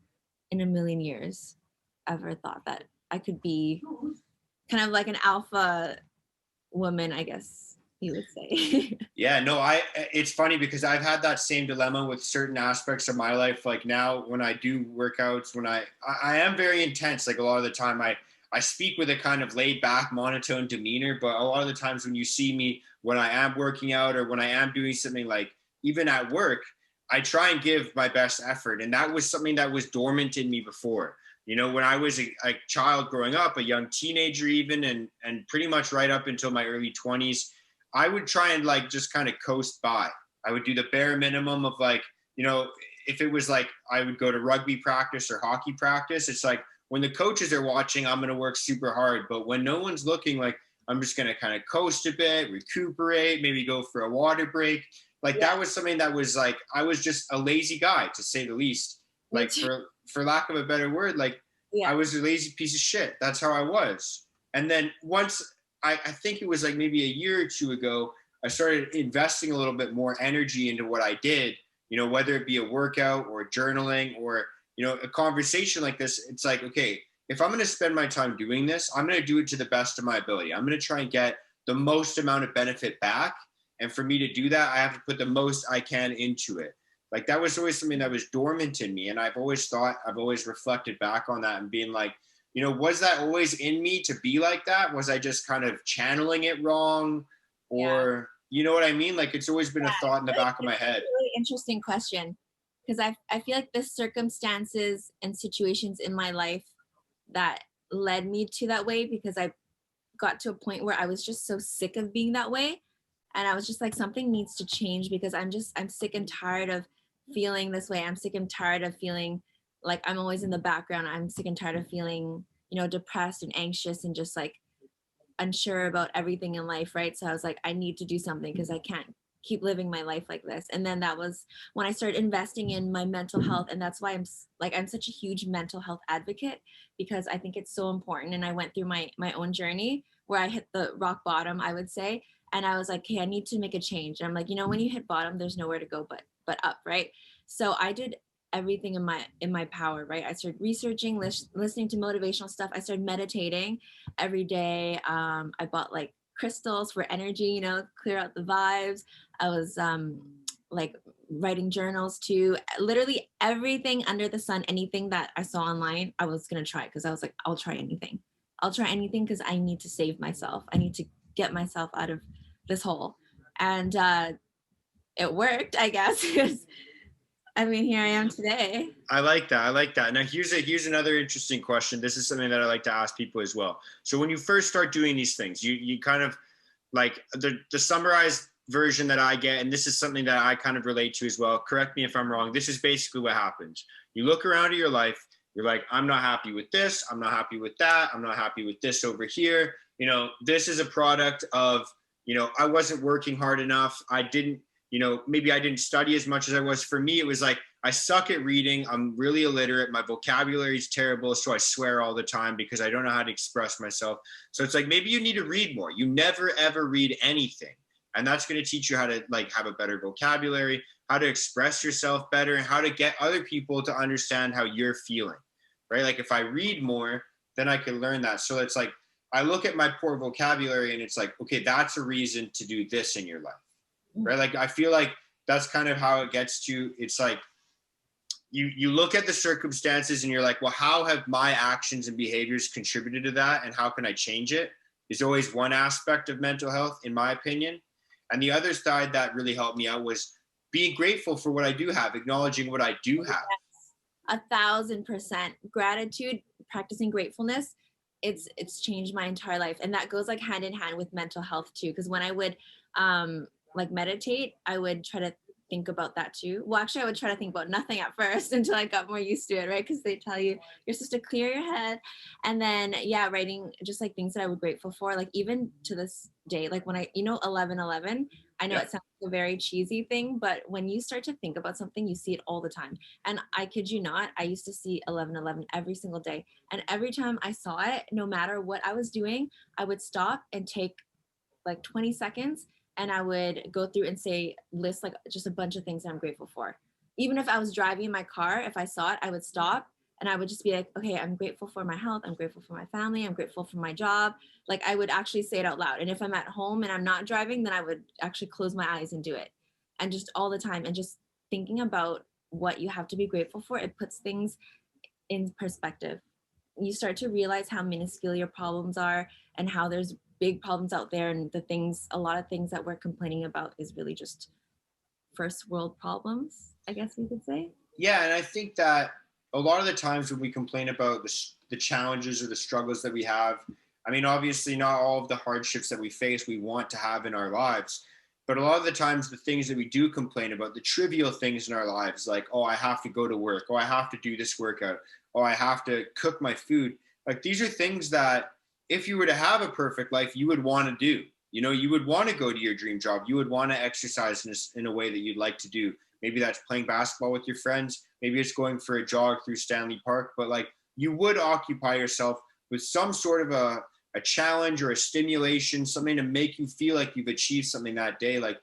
in a million years ever thought that I could be kind of like an alpha woman, I guess you would say. Yeah, no, it's funny because I've had that same dilemma with certain aspects of my life. Like now when I do workouts, when I am very intense, like a lot of the time I speak with a kind of laid back monotone demeanor, but a lot of the times when you see me, when I am working out or when I am doing something like even at work, I try and give my best effort. And that was something that was dormant in me before. You know, when I was a child growing up, a young teenager even, and pretty much right up until my early 20s, I would try and like just kind of coast by. I would do the bare minimum of like, you know, if it was like I would go to rugby practice or hockey practice, it's like, when the coaches are watching, I'm going to work super hard. But when no one's looking, like, I'm just going to kind of coast a bit, recuperate, maybe go for a water break. Like that was something that was like, I was just a lazy guy, to say the least. Like for lack of a better word, like I was a lazy piece of shit. That's how I was. And then once I think it was like maybe a year or two ago, I started investing a little bit more energy into what I did, you know, whether it be a workout or journaling or, you know, a conversation like this. It's like, okay, if I'm going to spend my time doing this, I'm going to do it to the best of my ability. I'm going to try and get the most amount of benefit back. And for me to do that, I have to put the most I can into it. Like that was always something that was dormant in me. And I've always reflected back on that and being like, you know, was that always in me to be like that? Was I just kind of channeling it wrong? Or, you know what I mean? Like it's always been a thought in the back of my head. It's a really interesting question, because I feel like the circumstances and situations in my life that led me to that way, because I got to a point where I was just so sick of being that way. And I was just like, something needs to change, because I'm sick and tired of feeling this way. I'm sick and tired of feeling like I'm always in the background. I'm sick and tired of feeling, you know, depressed and anxious and just like unsure about everything in life, right? So I was like, I need to do something, because I can't keep living my life like this. And then that was when I started investing in my mental health. And that's why I'm such a huge mental health advocate, because I think it's so important. And I went through my own journey where I hit the rock bottom, I would say. And I was like, hey, I need to make a change. And I'm like, you know, when you hit bottom, there's nowhere to go but up, right? So I did everything in my power, right? I started researching, listening to motivational stuff. I started meditating every day. I bought like crystals for energy, you know, clear out the vibes. I was like writing journals too. Literally everything under the sun, anything that I saw online, I was gonna try, because I was like, I'll try anything. I'll try anything, because I need to save myself. I need to get myself out of this hole. And it worked, I guess, because I mean, here I am today. I like that. Now here's another interesting question. This is something that I like to ask people as well. So when you first start doing these things, you kind of like the summarized version that I get, and this is something that I kind of relate to as well. Correct me if I'm wrong. This is basically what happens. You look around at your life, you're like, I'm not happy with this, I'm not happy with that, I'm not happy with this over here. You know, this is a product of, you know, I wasn't working hard enough. I didn't, you know, maybe I didn't study as much as I was. For me, it was like, I suck at reading. I'm really illiterate. My vocabulary is terrible. So I swear all the time because I don't know how to express myself. So it's like, maybe you need to read more. You never, ever read anything. And that's going to teach you how to like have a better vocabulary, how to express yourself better, and how to get other people to understand how you're feeling, right? Like if I read more, then I can learn that. So it's like, I look at my poor vocabulary and it's like, okay, that's a reason to do this in your life, right? Like, I feel like that's kind of how it gets to, it's like, you look at the circumstances and you're like, well, how have my actions and behaviors contributed to that? And how can I change it? Is always one aspect of mental health, in my opinion. And the other side that really helped me out was being grateful for what I do have, acknowledging what I do have. Yes, 1,000%. Gratitude, practicing gratefulness, it's changed my entire life. And that goes like hand in hand with mental health too. Because when I would like meditate, I would try to think about that too. Well, actually, I would try to think about nothing at first until I got more used to it, right? Because they tell you you're supposed to clear your head. And then, yeah, writing just like things that I was grateful for, like even to this day, like when I, 11/11, I know it sounds like a very cheesy thing, but when you start to think about something, you see it all the time. And I kid you not, I used to see 11/11 every single day. And every time I saw it, no matter what I was doing, I would stop and take like 20 seconds, and I would go through and list like just a bunch of things that I'm grateful for. Even if I was driving in my car, if I saw it, I would stop and I would just be like, okay, I'm grateful for my health. I'm grateful for my family. I'm grateful for my job. Like I would actually say it out loud. And if I'm at home and I'm not driving, then I would actually close my eyes and do it. And just all the time, and just thinking about what you have to be grateful for, it puts things in perspective. You start to realize how minuscule your problems are and how there's big problems out there, and a lot of things that we're complaining about is really just first world problems, I guess we could say. Yeah, and I think that a lot of the times when we complain about the challenges or the struggles that we have, I mean, obviously not all of the hardships that we face we want to have in our lives, But a lot of the times, the things that we do complain about, the trivial things in our lives, like, oh, I have to go to work, oh, I have to do this workout, oh, I have to cook my food. Like, these are things that if you were to have a perfect life, you would want to do. You know, you would want to go to your dream job. You would want to exercise in a way that you'd like to do. Maybe that's playing basketball with your friends. Maybe it's going for a jog through Stanley Park. But like, you would occupy yourself with some sort of a challenge or a stimulation, something to make you feel like you've achieved something that day. Like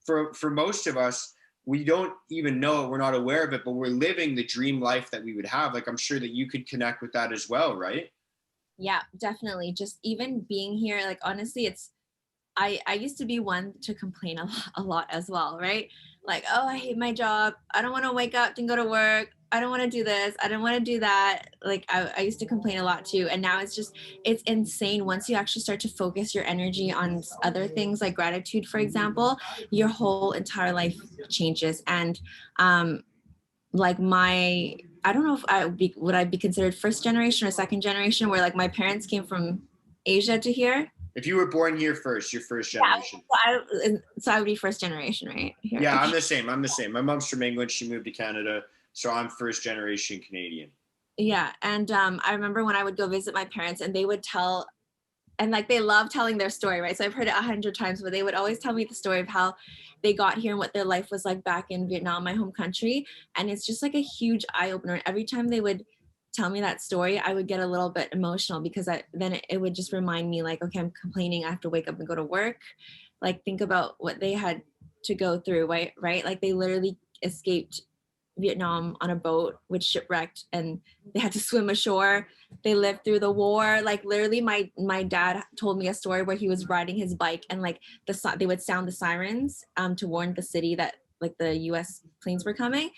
for most of us, we don't even know it. We're not aware of it, but we're living the dream life that we would have. Like, I'm sure that you could connect with that as well, right? Yeah, definitely. Just even being here, like, honestly, I used to be one to complain a lot as well, right? Like, oh, I hate my job. I don't want to wake up and go to work. I don't want to do this. I don't want to do that. Like, I used to complain a lot too. And now it's insane. Once you actually start to focus your energy on other things like gratitude, for example, your whole entire life changes. And like I don't know if would I be considered first generation or second generation, where like my parents came from Asia to here. If you were born here first, you're first generation. Yeah, so I would be first generation, right? Here. Yeah, Okay. I'm the same. My mom's from England. She moved to Canada. So I'm first generation Canadian. Yeah. And I remember when I would go visit my parents and they would tell, and like they love telling their story, right? So I've heard it 100 times, but they would always tell me the story of how they got here and what their life was like back in Vietnam, my home country. And it's just like a huge eye opener. Every time they would tell me that story, I would get a little bit emotional because then it would just remind me like, okay, I'm complaining. I have to wake up and go to work. Like, think about what they had to go through, right? Like, they literally escaped Vietnam on a boat, which shipwrecked, and they had to swim ashore. They lived through the war. Like, literally, my dad told me a story where he was riding his bike and like they would sound the sirens to warn the city that like the US planes were coming,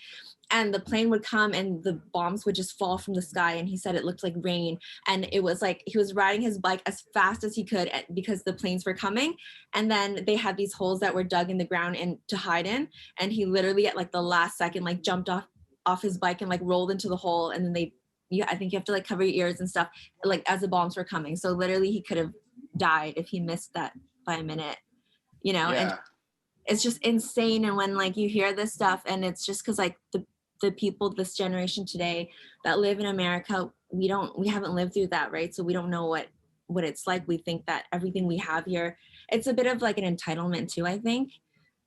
and the plane would come and the bombs would just fall from the sky, and he said it looked like rain. And it was like he was riding his bike as fast as he could because the planes were coming, and then they had these holes that were dug in the ground and to hide in, and he literally at like the last second like jumped off his bike and like rolled into the hole, and then I think you have to like cover your ears and stuff like as the bombs were coming. So literally he could have died if he missed that by a minute, Yeah. And it's just insane. And when like you hear this stuff, and it's just because like the people this generation today that live in America, we haven't lived through that, right? So we don't know what it's like. We think that everything we have here, it's a bit of like an entitlement too, I think.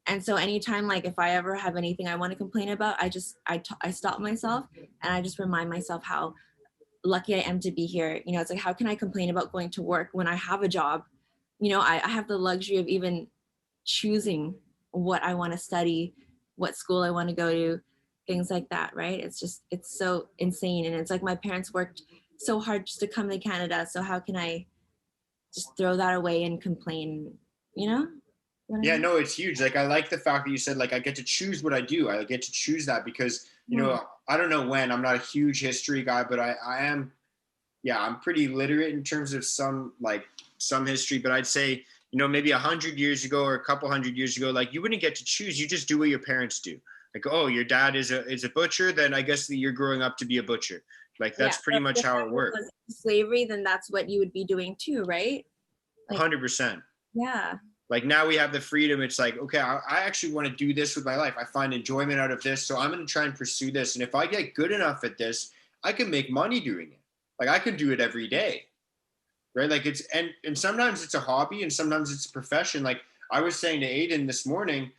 And so anytime like if I ever have anything I want to complain about, I stop myself and I just remind myself how lucky I am to be here. It's like, how can I complain about going to work when I have a job? I have the luxury of even choosing what I want to study, what school I want to go to, things like that, right? It's so insane. And it's like my parents worked so hard just to come to Canada. So how can I just throw that away and complain, Yeah, no, it's huge. Like, I like the fact that you said, like, I get to choose what I do. I get to choose that because, I don't know when. I'm not a huge history guy, but I am, I'm pretty literate in terms of some history. But I'd say, maybe 100 years ago or a couple hundred years ago, like, you wouldn't get to choose. You just do what your parents do. Like, oh, your dad is a butcher, then I guess that you're growing up to be a butcher. Like, that's pretty much how it works. Slavery, then that's what you would be doing too, right? Like, 100%. Yeah. Like, now we have the freedom. It's like, okay, I actually want to do this with my life. I find enjoyment out of this. So I'm going to try and pursue this. And if I get good enough at this, I can make money doing it. Like, I can do it every day. Right. Like, and sometimes it's a hobby and sometimes it's a profession. Like, I was saying to Aiden this morning,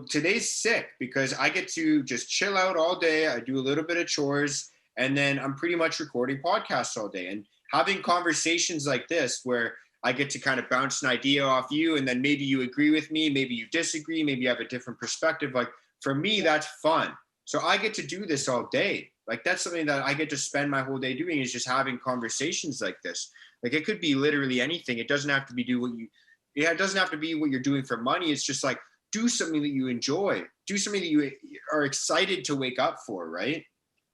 today's sick because I get to just chill out all day. I do a little bit of chores and then I'm pretty much recording podcasts all day and having conversations like this where I get to kind of bounce an idea off you. And then maybe you agree with me, maybe you disagree, maybe you have a different perspective. Like, for me, that's fun. So I get to do this all day. Like, that's something that I get to spend my whole day doing, is just having conversations like this. Like, it could be literally anything. It doesn't have to be it doesn't have to be what you're doing for money. It's just like, do something that you enjoy, do something that you are excited to wake up for, right?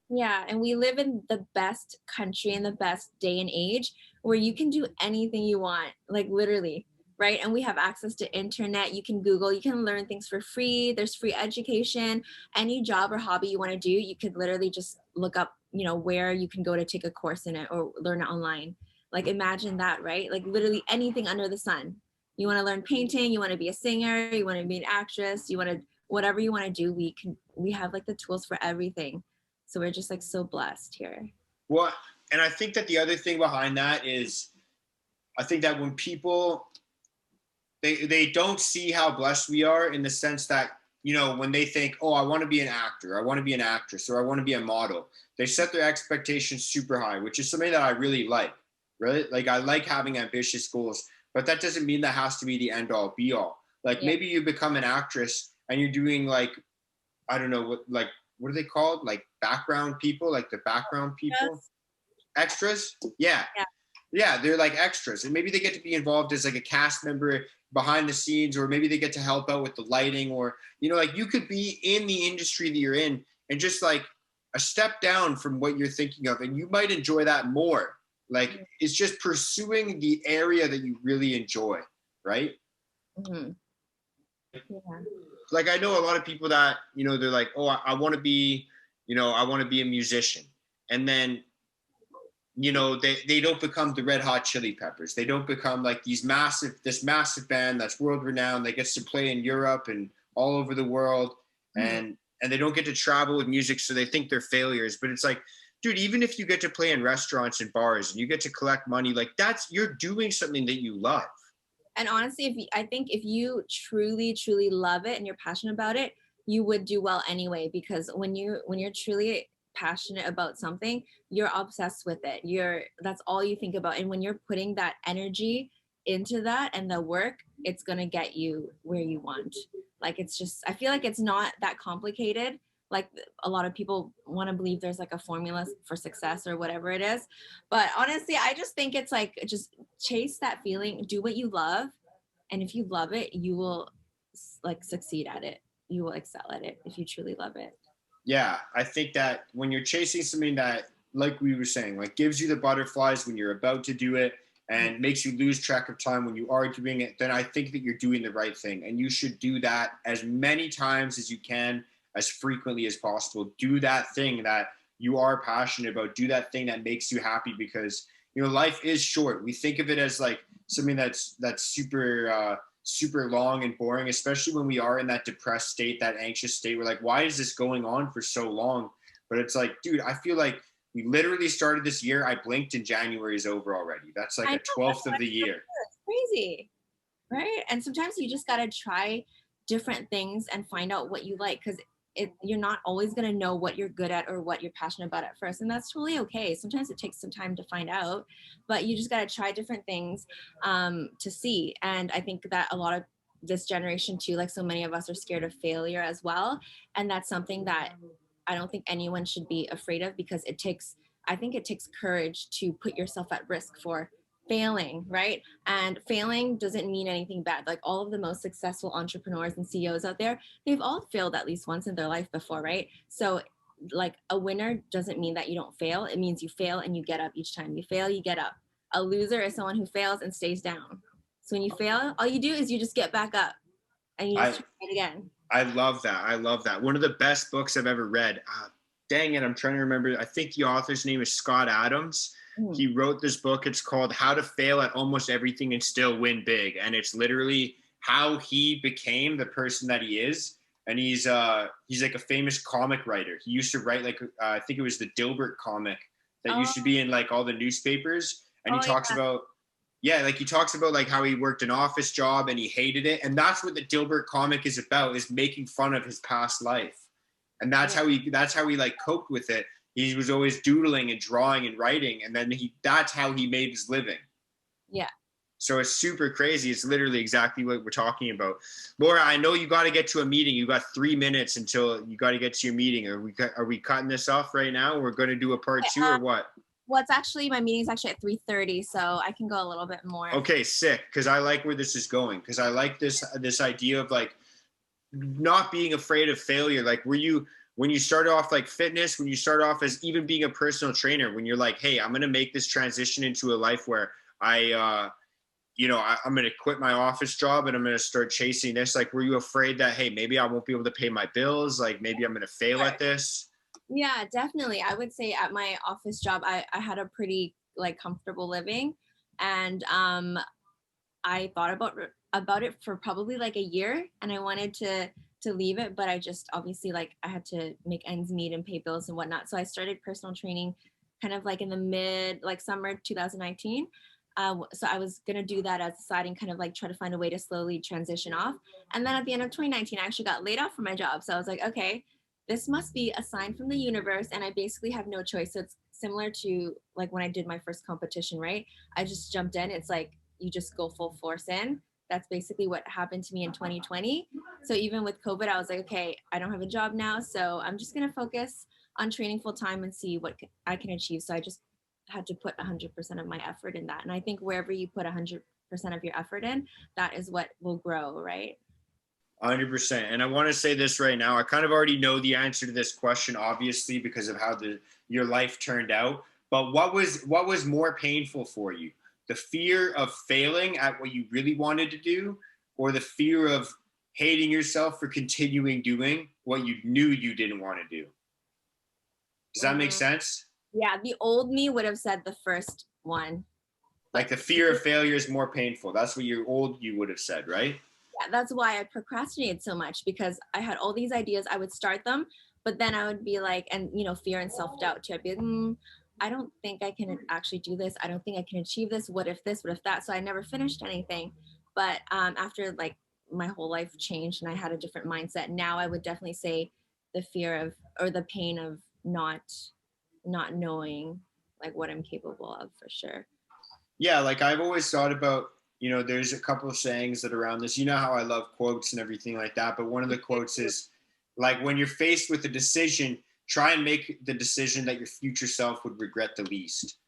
Yeah, and we live in the best country and the best day and age where you can do anything you want, like literally, right? And we have access to internet. You can Google, you can learn things for free. There's free education. Any job or hobby you want to do, you could literally just look up, where you can go to take a course in it or learn it online. Like, imagine that, right? Like, literally anything under the sun, you want to learn painting, you want to be a singer, you want to be an actress, you want to, whatever you want to do, we have like the tools for everything. So we're just like so blessed here. Well, and I think that the other thing behind that is, I think that when people, they don't see how blessed we are, in the sense that, you know, when they think, oh, I want to be an actor, I want to be an actress, or I want to be a model, they set their expectations super high, which is something that I really like. Really, like, I like having ambitious goals, but that doesn't mean that has to be the end all be all. Like, maybe you become an actress and you're doing like, I don't know what are they called? Like background people, like the background people, extras. Yeah. Yeah, they're like extras, and maybe they get to be involved as like a cast member behind the scenes, or maybe they get to help out with the lighting, or, you know, like, you could be in the industry that you're in and just like a step down from what you're thinking of, and you might enjoy that more. Like, it's just pursuing the area that you really enjoy, right? Mm-hmm. Like, I know a lot of people that, you know, they're like, oh, I want to be, you know, I want to be a musician, and then, you know, they don't become the Red Hot Chili Peppers. They don't become like this massive band that's world renowned that gets to play in Europe and all over the world, and they don't get to travel with music, so they think they're failures. But it's like, dude, even if you get to play in restaurants and bars and you get to collect money, like, you're doing something that you love. And honestly, I think if you truly, truly love it and you're passionate about it, you would do well anyway, because when you're truly passionate about something, you're obsessed with it. That's all you think about. And when you're putting that energy into that and the work, it's going to get you where you want. Like, it's just, I feel like it's not that complicated. Like, a lot of people want to believe there's like a formula for success or whatever it is. But honestly, I just think it's like, just chase that feeling, do what you love. And if you love it, you will like succeed at it. You will excel at it if you truly love it. Yeah, I think that when you're chasing something that, like we were saying, like, gives you the butterflies when you're about to do it and makes you lose track of time when you are doing it, then I think that you're doing the right thing. And you should do that as many times as you can, as frequently as possible. Do that thing that you are passionate about. Do that thing that makes you happy, because, you know, life is short. We think of it as like something that's super long and boring, especially when we are in that depressed state, that anxious state. We're like, why is this going on for so long? But it's like, dude, I feel like we literally started this year. I blinked and January is over already. That's like a 12th of the year. It's crazy, right? And sometimes you just got to try different things and find out what you like, because you're not always going to know what you're good at or what you're passionate about at first, and that's totally okay. Sometimes it takes some time to find out, but you just got to try different things to see. And I think that a lot of this generation too, like so many of us, are scared of failure as well, and that's something that I don't think anyone should be afraid of, because I think it takes courage to put yourself at risk for failing, right? And failing doesn't mean anything bad. Like, all of the most successful entrepreneurs and CEOs out there, they've all failed at least once in their life before, right? So like, a winner doesn't mean that you don't fail. It means you fail and you get up each time. You fail, you get up. A loser is someone who fails and stays down. So when you fail, all you do is you just get back up and you just try it again. I love that. I love that. One of the best books I've ever read. Dang it, I'm trying to remember. I think the author's name is Scott Adams. He wrote this book. It's called How to Fail at Almost Everything and Still Win Big. And it's literally how he became the person that he is. And he's like a famous comic writer. He used to write like, I think it was the Dilbert comic that used to be in like all the newspapers. And he talks about, like, he talks about like how he worked an office job and he hated it. And that's what the Dilbert comic is about, is making fun of his past life. And that's how he like coped with it. He was always doodling and drawing and writing, and then that's how he made his living. Yeah. So it's super crazy. It's literally exactly what we're talking about. Laura, I know you got to get to a meeting. You got 3 minutes until you got to get to your meeting. Are we cutting this off right now? We're going to do a part 2 or what? Well, my meeting's actually at 3:30, so I can go a little bit more. Okay, sick. Because I like where this is going. Because I like this idea of like not being afraid of failure. Like, when you start off like fitness, when you start off as even being a personal trainer, when you're like, hey, I'm going to make this transition into a life where I'm going to quit my office job and I'm going to start chasing this. Like, were you afraid that, hey, maybe I won't be able to pay my bills? Like, maybe I'm going to fail at this? Yeah, definitely. I would say at my office job, I had a pretty like comfortable living, and I thought about it for probably like a year, and I wanted to leave it, but I just obviously like I had to make ends meet and pay bills and whatnot. So I started personal training kind of like in the summer 2019. So I was gonna do that as a side and kind of like try to find a way to slowly transition off. And then at the end of 2019, I actually got laid off from my job. So I was like, okay, this must be a sign from the universe, and I basically have no choice. So it's similar to like when I did my first competition, right? I just jumped in. It's like you just go full force in. That's basically what happened to me in 2020. So even with COVID, I was like, okay, I don't have a job now, so I'm just gonna focus on training full time and see what I can achieve. So I just had to put 100% of my effort in that. And I think wherever you put 100% of your effort in, that is what will grow, right? 100%. And I want to say this right now. I kind of already know the answer to this question, obviously, because of how your life turned out. But what was more painful for you? The fear of failing at what you really wanted to do, or the fear of hating yourself for continuing doing what you knew you didn't want to do? Does that make sense? Yeah, the old me would have said the first one. Like the fear of failure is more painful. That's what your old you would have said, right? Yeah, that's why I procrastinated so much, because I had all these ideas. I would start them, but then I would be like, and fear and self-doubt too. I'd be like, I don't think I can actually do this. I don't think I can achieve this. What if this? What if that? So I never finished anything. But after like my whole life changed and I had a different mindset, now I would definitely say the fear of, or the pain of not knowing like what I'm capable of, for sure. Yeah, like I've always thought about, there's a couple of sayings that are around this. You know how I love quotes and everything like that, but one of the quotes is like, when you're faced with a decision, try and make the decision that your future self would regret the least.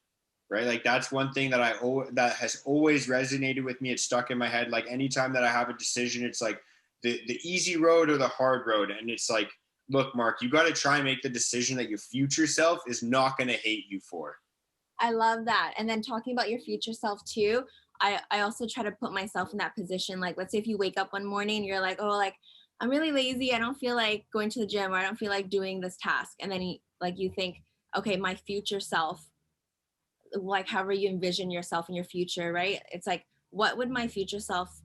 Right? Like that's one thing that that has always resonated with me. It's stuck in my head. Like anytime that I have a decision, it's like the easy road or the hard road. And it's like, look, Mark, you got to try and make the decision that your future self is not going to hate you for. I love that. And then talking about your future self too, I also try to put myself in that position. Like, let's say if you wake up one morning and you're like, oh, like, I'm really lazy. I don't feel like going to the gym, or I don't feel like doing this task. And then you think, okay, my future self, like however you envision yourself in your future, right? It's like, what would my future self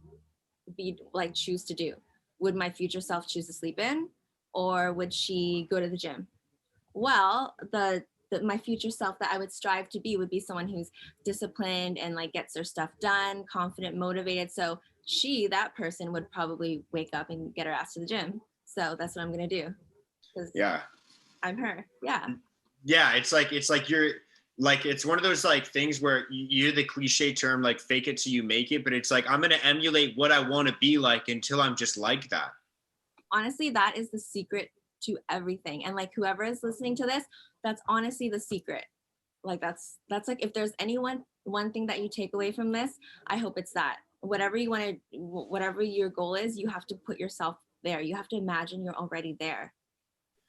be like, choose to do? Would my future self choose to sleep in, or would she go to the gym? Well, my future self that I would strive to be would be someone who's disciplined and like gets their stuff done, confident, motivated. So that person would probably wake up and get her ass to the gym. So that's what I'm gonna do. Yeah, I'm her. Yeah. Yeah, it's like you're like, it's one of those like things where you hear the cliche term like fake it till you make it, but it's like I'm gonna emulate what I want to be like until I'm just like that. Honestly, that is the secret to everything. And like whoever is listening to this, that's honestly the secret. Like that's like, if there's one thing that you take away from this, I hope it's that. Whatever you want to, whatever your goal is, you have to put yourself there. You have to imagine you're already there.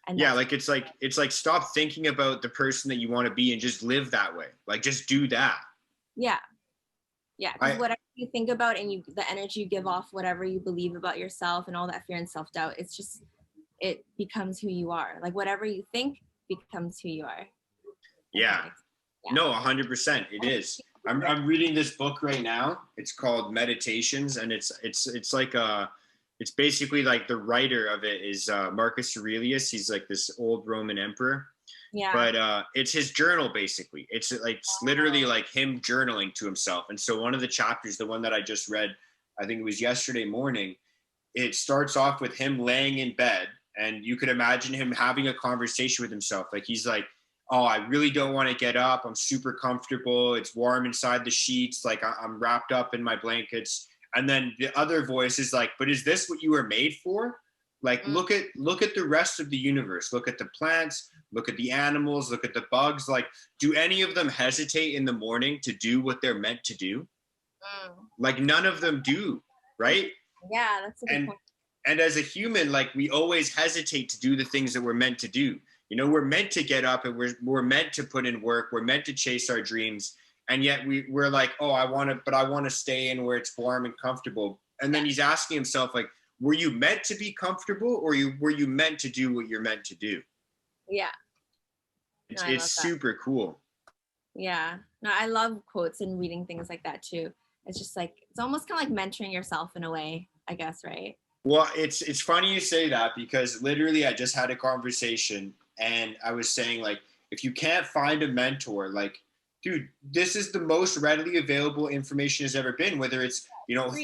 And yeah, like it's like stop thinking about the person that you want to be and just live that way. Like just do that. Yeah. Yeah, because whatever you think about and the energy you give off, whatever you believe about yourself and all that fear and self-doubt, it becomes who you are. Like whatever you think becomes who you are. Yeah. No, 100%. It is. I'm reading this book right now. It's called Meditations, and it's like it's basically like the writer of it is Marcus Aurelius. He's like this old Roman emperor. Yeah. But it's his journal basically. It's literally like him journaling to himself. And so one of the chapters, the one that I just read, I think it was yesterday morning, it starts off with him laying in bed, and you could imagine him having a conversation with himself. Like he's like, oh, I really don't want to get up. I'm super comfortable. It's warm inside the sheets. Like I'm wrapped up in my blankets. And then the other voice is like, but is this what you were made for? Like, look at the rest of the universe. Look at the plants, look at the animals, look at the bugs. Like, do any of them hesitate in the morning to do what they're meant to do? Like none of them do, right? Yeah, that's a good point. And as a human, like we always hesitate to do the things that we're meant to do. You know, we're meant to get up and we're meant to put in work. We're meant to chase our dreams. And yet we're like, oh, I want to stay in where it's warm and comfortable. And then he's asking himself, like, were you meant to be comfortable, or were you meant to do what you're meant to do? Yeah. It's super cool. Yeah. No, I love quotes and reading things like that too. it's just like, it's almost kind of like mentoring yourself in a way, I guess, right? Well, it's funny you say that, because literally I just had a conversation and I was saying, like, if you can't find a mentor, like, dude, this is the most readily available information has ever been, whether it's,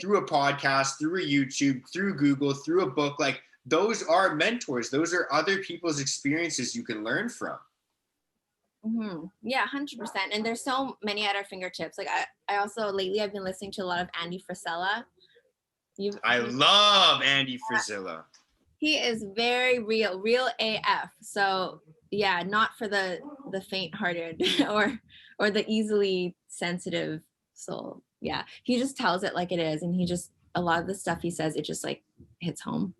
through a podcast, through a YouTube, through Google, through a book. Like, those are mentors. Those are other people's experiences you can learn from. Mm-hmm. Yeah, 100%. And there's so many at our fingertips. Like I also lately I've been listening to a lot of Andy Frisella. I love Andy Frisella. He is very real AF. So yeah, not for the faint-hearted or the easily sensitive soul. Yeah, he just tells it like it is, and a lot of the stuff he says, it just like hits home.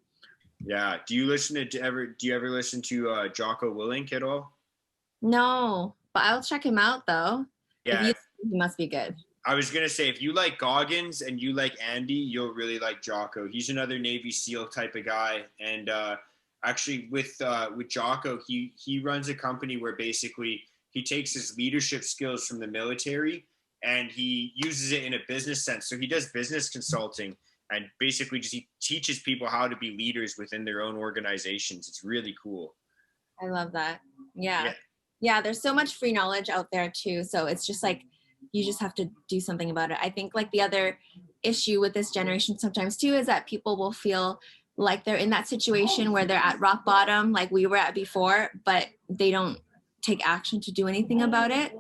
Yeah. Do you ever listen to Jocko Willink at all? No, but I'll check him out though. Yeah. He must be good. I was gonna say, if you like Goggins and you like Andy, you'll really like Jocko. He's another Navy SEAL type of guy, and actually with Jocko, he runs a company where basically he takes his leadership skills from the military and he uses it in a business sense. So he does business consulting and basically he teaches people how to be leaders within their own organizations. It's really cool. I love that. Yeah. There's so much free knowledge out there too. So it's just like, you just have to do something about it. I think like the other issue with this generation sometimes too is that people will feel like they're in that situation where they're at rock bottom, like we were at before, but they don't take action to do anything about it.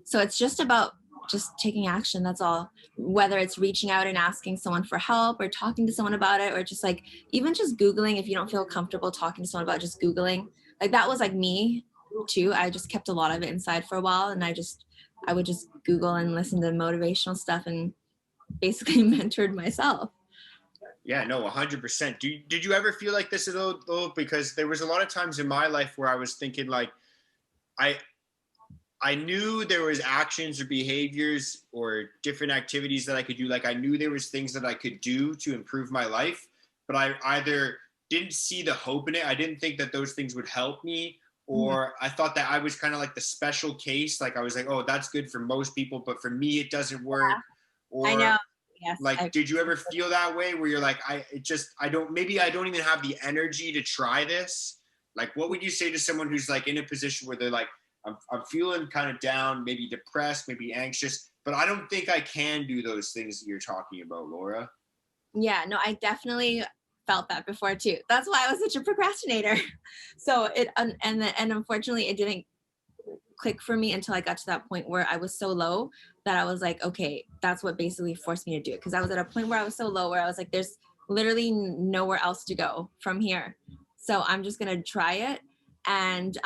So it's just about just taking action. That's all. Whether it's reaching out and asking someone for help or talking to someone about it, or just like, even just Googling, if you don't feel comfortable talking to someone about just Googling, like that was like me too. I just kept a lot of it inside for a while, and I would just Google and listen to motivational stuff and basically mentored myself. Yeah, no, 100%. Did you ever feel like this at all? Because there was a lot of times in my life where I was thinking like, I knew there was actions or behaviors or different activities that I could do. Like I knew there was things that I could do to improve my life, but I either didn't see the hope in it. I didn't think that those things would help me, or I thought that I was kind of like the special case. Like I was like, oh, that's good for most people, but for me, it doesn't work. Yeah, or I know. Yes. Like, did you ever feel that way where you're like, I don't even have the energy to try this? Like, what would you say to someone who's like in a position where they're like, I'm feeling kind of down, maybe depressed, maybe anxious, but I don't think I can do those things that you're talking about, Laura? Yeah, no, I definitely felt that before too. That's why I was such a procrastinator. So and unfortunately it didn't click for me until I got to that point where I was so low that I was like, okay, that's what basically forced me to do it. Because I was at a point where I was so low where I was like, there's literally nowhere else to go from here. So I'm just gonna try it. And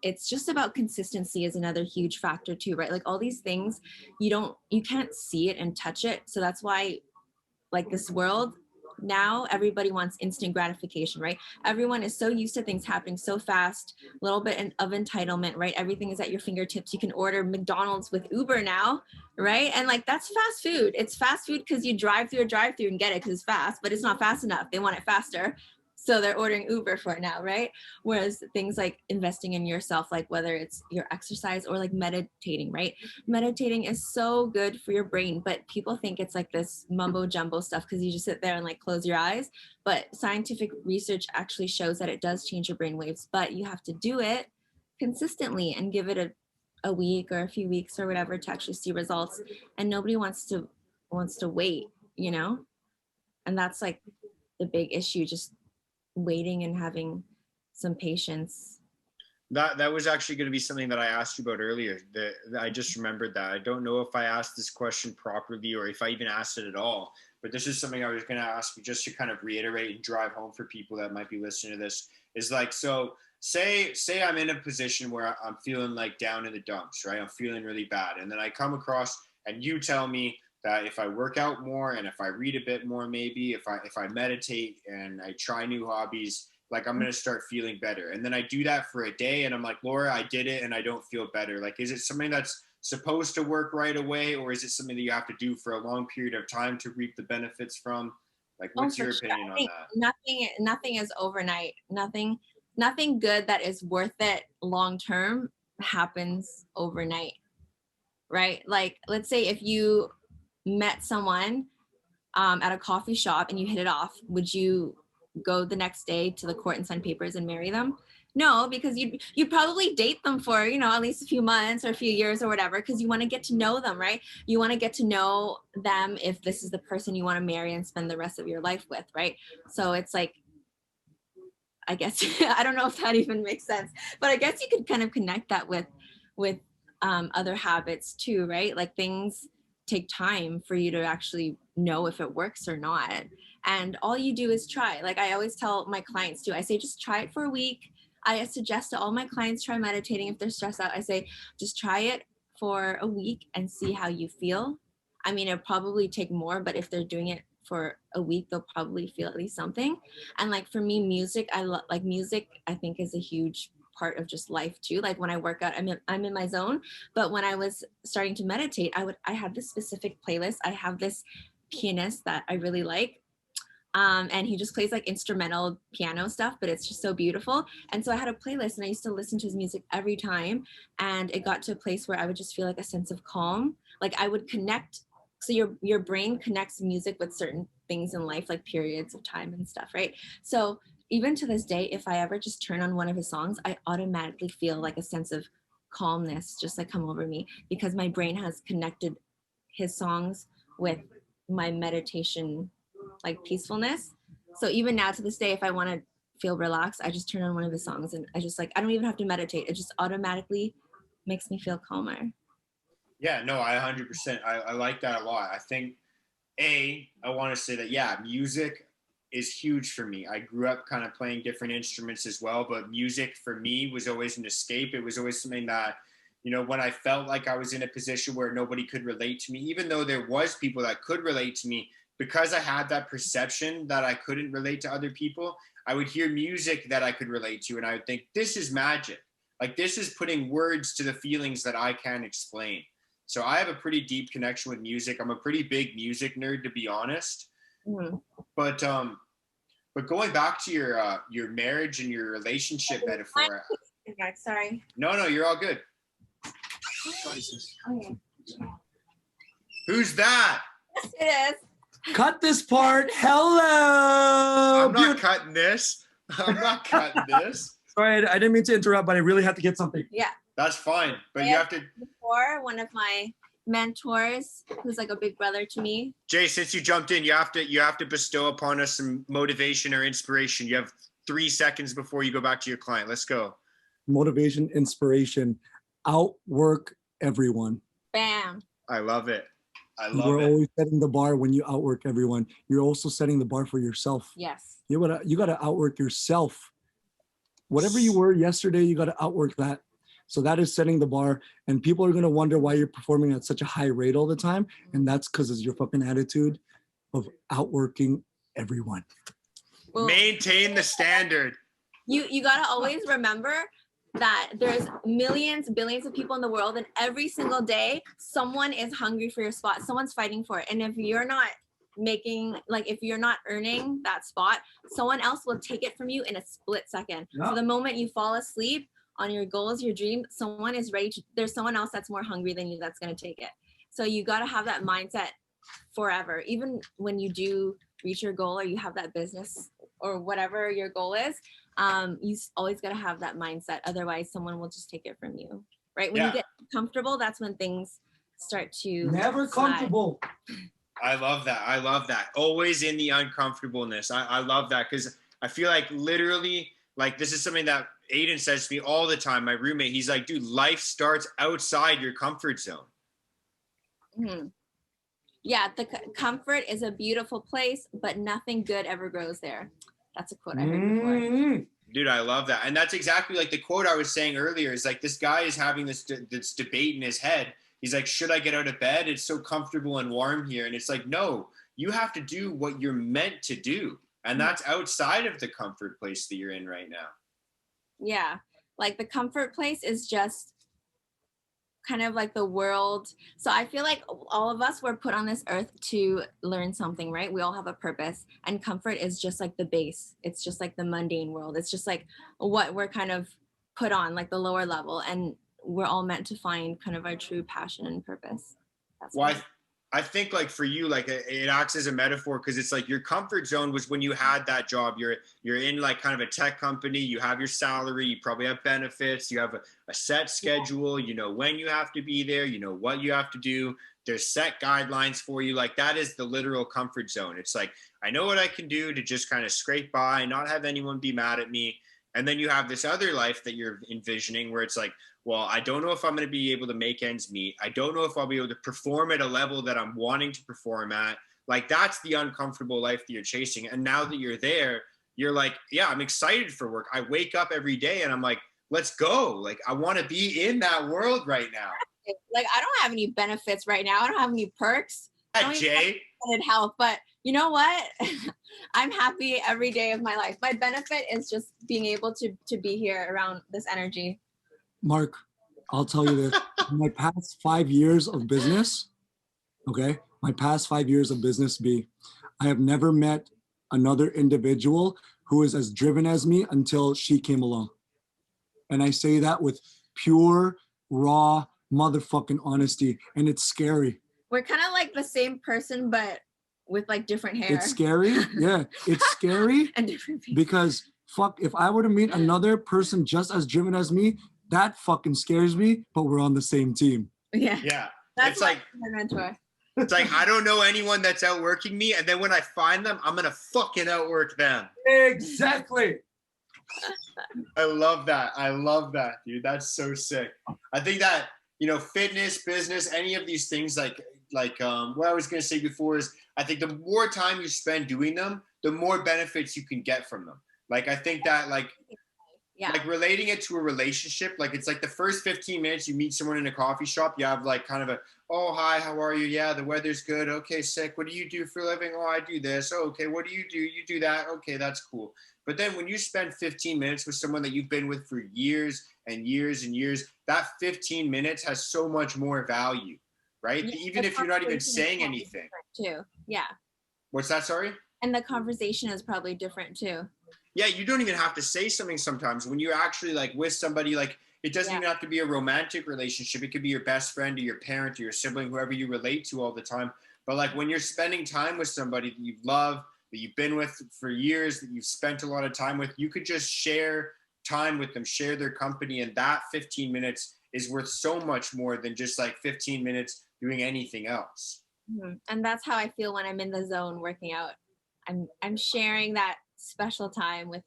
it's just about consistency is another huge factor too, right? Like all these things, you can't see it and touch it. So that's why like this world now, everybody wants instant gratification, right? Everyone is so used to things happening so fast, a little bit of entitlement, right? Everything is at your fingertips. You can order McDonald's with Uber now, right? And like, that's fast food. It's fast food because you drive through and get it because it's fast, but it's not fast enough. They want it faster. So they're ordering Uber for it now, right? Whereas things like investing in yourself, like whether it's your exercise or like meditating, right? Meditating is so good for your brain, but people think it's like this mumbo jumbo stuff because you just sit there and like close your eyes. But scientific research actually shows that it does change your brain waves, but you have to do it consistently and give it a week or a few weeks or whatever to actually see results. And nobody wants to wait, you know? And that's like the big issue, just waiting and having some patience. That was actually going to be something that I asked you about earlier. That I just remembered that. I don't know if I asked this question properly or if I even asked it at all, but this is something I was going to ask you just to kind of reiterate and drive home for people that might be listening to this. Is like, so say I'm in a position where I'm feeling like down in the dumps, right? I'm feeling really bad. And then I come across and you tell me that if I work out more and if I read a bit more, maybe if I meditate and I try new hobbies, like I'm going to start feeling better. And then I do that for a day and I'm like, Laura, I did it and I don't feel better. Like, is it something that's supposed to work right away? Or is it something that you have to do for a long period of time to reap the benefits from? Like, what's your opinion on that? Nothing is overnight. Nothing good that is worth it long-term happens overnight, right? Like, let's say if you met someone at a coffee shop and you hit it off, would you go the next day to the court and sign papers and marry them? No, because you'd probably date them for, you know, at least a few months or a few years or whatever, because you want to get to know them, right? You want to get to know them if this is the person you want to marry and spend the rest of your life with, right? So it's like, I guess, I don't know if that even makes sense, but I guess you could kind of connect that with other habits too, right? Like things take time for you to actually know if it works or not. And all you do is try. Like I always tell my clients too, I say, just try it for a week. I suggest to all my clients try meditating if they're stressed out. I say, just try it for a week and see how you feel. I mean, it'll probably take more, but if they're doing it for a week, they'll probably feel at least something. And like for me, music, like music, I think is a huge part of just life too. Like when I work out, I'm in my zone. But when I was starting to meditate, I had this specific playlist. I have this pianist that I really like. And he just plays like instrumental piano stuff, but it's just so beautiful. And so I had a playlist and I used to listen to his music every time. And it got to a place where I would just feel like a sense of calm. Like I would connect. So your brain connects music with certain things in life, like periods of time and stuff, right? So even to this day, if I ever just turn on one of his songs, I automatically feel like a sense of calmness just like come over me, because my brain has connected his songs with my meditation, like peacefulness. So even now to this day, if I want to feel relaxed, I just turn on one of his songs and I just like, I don't even have to meditate. It just automatically makes me feel calmer. Yeah, no, I 100%. I like that a lot. I think, I want to say that, yeah, music is huge for me. I grew up kind of playing different instruments as well, but music for me was always an escape. It was always something that, you know, when I felt like I was in a position where nobody could relate to me, even though there was people that could relate to me, because I had that perception that I couldn't relate to other people, I would hear music that I could relate to. And I would think, this is magic. Like this is putting words to the feelings that I can't explain. So I have a pretty deep connection with music. I'm a pretty big music nerd, to be honest. Mm-hmm. But going back to your marriage and your relationship metaphor. Sorry. No, you're all good. Okay. Who's that? Yes, it is. Cut this part. Hello. I'm not cutting this. Sorry, I didn't mean to interrupt, but I really had to get something. Yeah. That's fine, but you have to. Before, one of my mentors, who's like a big brother to me. Jay, since you jumped in, you have to bestow upon us some motivation or inspiration. You have 3 seconds before you go back to your client. Let's go. Motivation, inspiration, outwork everyone. Bam. I love it. You're always setting the bar when you outwork everyone. You're also setting the bar for yourself. Yes. You gotta outwork yourself. Whatever you were yesterday, you gotta outwork that. So that is setting the bar, and people are going to wonder why you're performing at such a high rate all the time. And that's because of your fucking attitude of outworking everyone. Well, maintain the standard. You got to always remember that there's millions, billions of people in the world, and every single day, someone is hungry for your spot. Someone's fighting for it. And if you're not if you're not earning that spot, someone else will take it from you in a split second. Yeah. So the moment you fall asleep on your goals, your dream, someone is ready to, there's someone else that's more hungry than you that's going to take it. So you got to have that mindset forever. Even when you do reach your goal or you have that business or whatever your goal is, you always got to have that mindset. Otherwise, someone will just take it from you, right? When you get comfortable, that's when things start to never slide. Comfortable. I love that. Always in the uncomfortableness. I love that, because I feel like literally, like this is something that Aiden says to me all the time, my roommate. He's like, dude, life starts outside your comfort zone. Mm-hmm. Yeah, the comfort is a beautiful place, but nothing good ever grows there. That's a quote I heard before. Dude, I love that. And that's exactly like the quote I was saying earlier, is like this guy is having this debate in his head. He's like, should I get out of bed? It's so comfortable and warm here. And it's like, no, you have to do what you're meant to do. And that's outside of the comfort place that you're in right now. Yeah. Like the comfort place is just kind of like the world. So I feel like all of us were put on this earth to learn something, right? We all have a purpose, and comfort is just like the base. It's just like the mundane world. It's just like what we're kind of put on, like the lower level. And we're all meant to find kind of our true passion and purpose. That's why. I think like for you, like it acts as a metaphor because it's like your comfort zone was when you had that job. You're in like kind of a tech company. You have your salary. You probably have benefits. You have a set schedule. You know when you have to be there. You know what you have to do. There's set guidelines for you. Like that is the literal comfort zone. It's like I know what I can do to just kind of scrape by, not have anyone be mad at me. And then you have this other life that you're envisioning where it's like, well, I don't know if I'm going to be able to make ends meet. I don't know if I'll be able to perform at a level that I'm wanting to perform at. Like that's the uncomfortable life that you're chasing. And now that you're there, you're like, yeah, I'm excited for work. I wake up every day and I'm like, let's go. Like I want to be in that world right now. Like I don't have any benefits right now. I don't have any perks. Yeah, Jay. Health, but you know what? I'm happy every day of my life. My benefit is just being able to be here around this energy. Mark, I'll tell you this. My past 5 years of business, okay? My past 5 years of business, I have never met another individual who is as driven as me until she came along. And I say that with pure, raw, motherfucking honesty. And it's scary. We're kind of like the same person, but with like different hair. It's scary. Yeah, it's scary. And different people. Because fuck, if I were to meet another person just as driven as me, that fucking scares me, but we're on the same team. Yeah. Yeah. That's it's like my mentor. It's like I don't know anyone that's outworking me, and then when I find them, I'm gonna fucking outwork them. Exactly. I love that. I love that, dude. That's so sick. I think that, you know, fitness, business, any of these things, like what I was gonna say before is I think the more time you spend doing them, the more benefits you can get from them. Like I think that like relating it to a relationship, like it's like the first 15 minutes you meet someone in a coffee shop, you have like kind of a, oh, hi, how are you? Yeah, the weather's good. Okay, sick. What do you do for a living? Oh, I do this. Oh, okay, what do? You do that. Okay, that's cool. But then when you spend 15 minutes with someone that you've been with for years and years and years, that 15 minutes has so much more value, right? Yeah, even if you're not even saying anything. Too. Yeah. What's that, sorry? And the conversation is probably different too. Yeah, you don't even have to say something sometimes. When you're actually like with somebody, like it doesn't even have to be a romantic relationship. It could be your best friend or your parent or your sibling, whoever you relate to all the time. But like when you're spending time with somebody that you love, that you've been with for years, that you've spent a lot of time with, you could just share time with them, share their company. And that 15 minutes is worth so much more than just like 15 minutes doing anything else. Mm-hmm. And that's how I feel when I'm in the zone working out. I'm sharing that special time with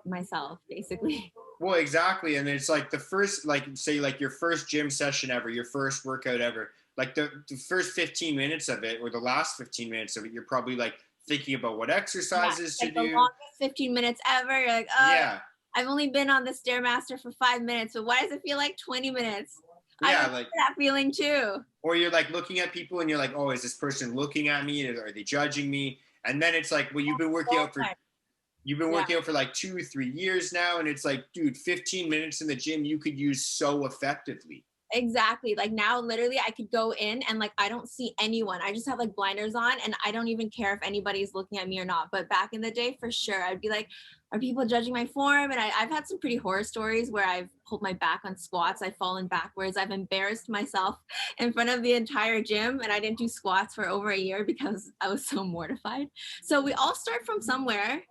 myself, basically. Well, exactly. And it's like the first, like say like your first gym session ever, your first workout ever, like the first 15 minutes of it or the last 15 minutes of it, you're probably like thinking about what exercises to do. The longest 15 minutes ever. You're like, oh, yeah. I've only been on the Stairmaster for 5 minutes, but why does it feel like 20 minutes? Yeah, I like that feeling too. Or you're like looking at people and you're like, oh, is this person looking at me? Are they judging me? And then it's like, well, you've been working out for like 2 or 3 years now. And it's like, dude, 15 minutes in the gym, you could use so effectively. Exactly. Like now, literally, I could go in and like, I don't see anyone. I just have like blinders on and I don't even care if anybody's looking at me or not. But back in the day, for sure, I'd be like, are people judging my form? And I've had some pretty horror stories where I've pulled my back on squats. I've fallen backwards. I've embarrassed myself in front of the entire gym. And I didn't do squats for over a year because I was so mortified. So we all start from somewhere,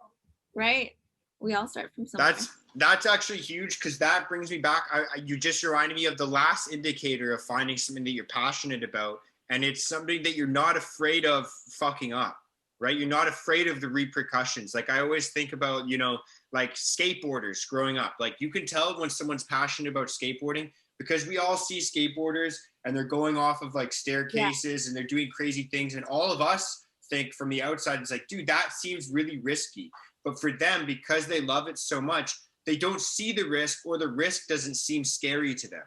right? We all start from somewhere. That's actually huge because that brings me back. You just reminded me of the last indicator of finding something that you're passionate about. And it's something that you're not afraid of fucking up, right? You're not afraid of the repercussions. Like I always think about, you know, like skateboarders growing up. Like you can tell when someone's passionate about skateboarding because we all see skateboarders and they're going off of like staircases and they're doing crazy things. And all of us think from the outside, it's like, dude, that seems really risky. But for them, because they love it so much, they don't see the risk or the risk doesn't seem scary to them,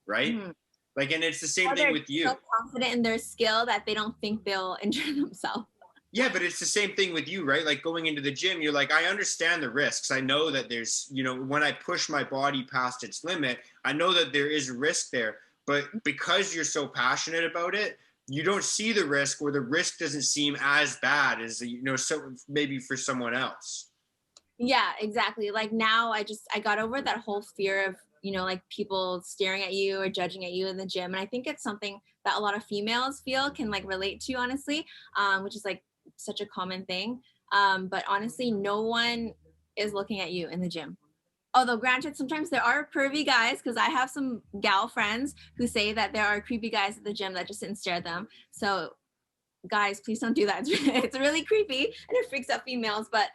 right? Mm-hmm. Like, and it's the same thing with you. So confident in their skill that they don't think they'll injure themselves. Yeah, but it's the same thing with you, right? Like going into the gym, you're like, I understand the risks. I know that there's, you know, when I push my body past its limit, I know that there is a risk there. But because you're so passionate about it, you don't see the risk or the risk doesn't seem as bad as, you know, so maybe for someone else. Yeah, exactly. Like now I got over that whole fear of, you know, like people staring at you or judging at you in the gym. And I think it's something that a lot of females feel can like relate to, honestly, which is like such a common thing. But honestly, no one is looking at you in the gym. Although granted, sometimes there are pervy guys, because I have some gal friends who say that there are creepy guys at the gym that just sit and stare at them. So guys, please don't do that. It's really creepy and it freaks out females. But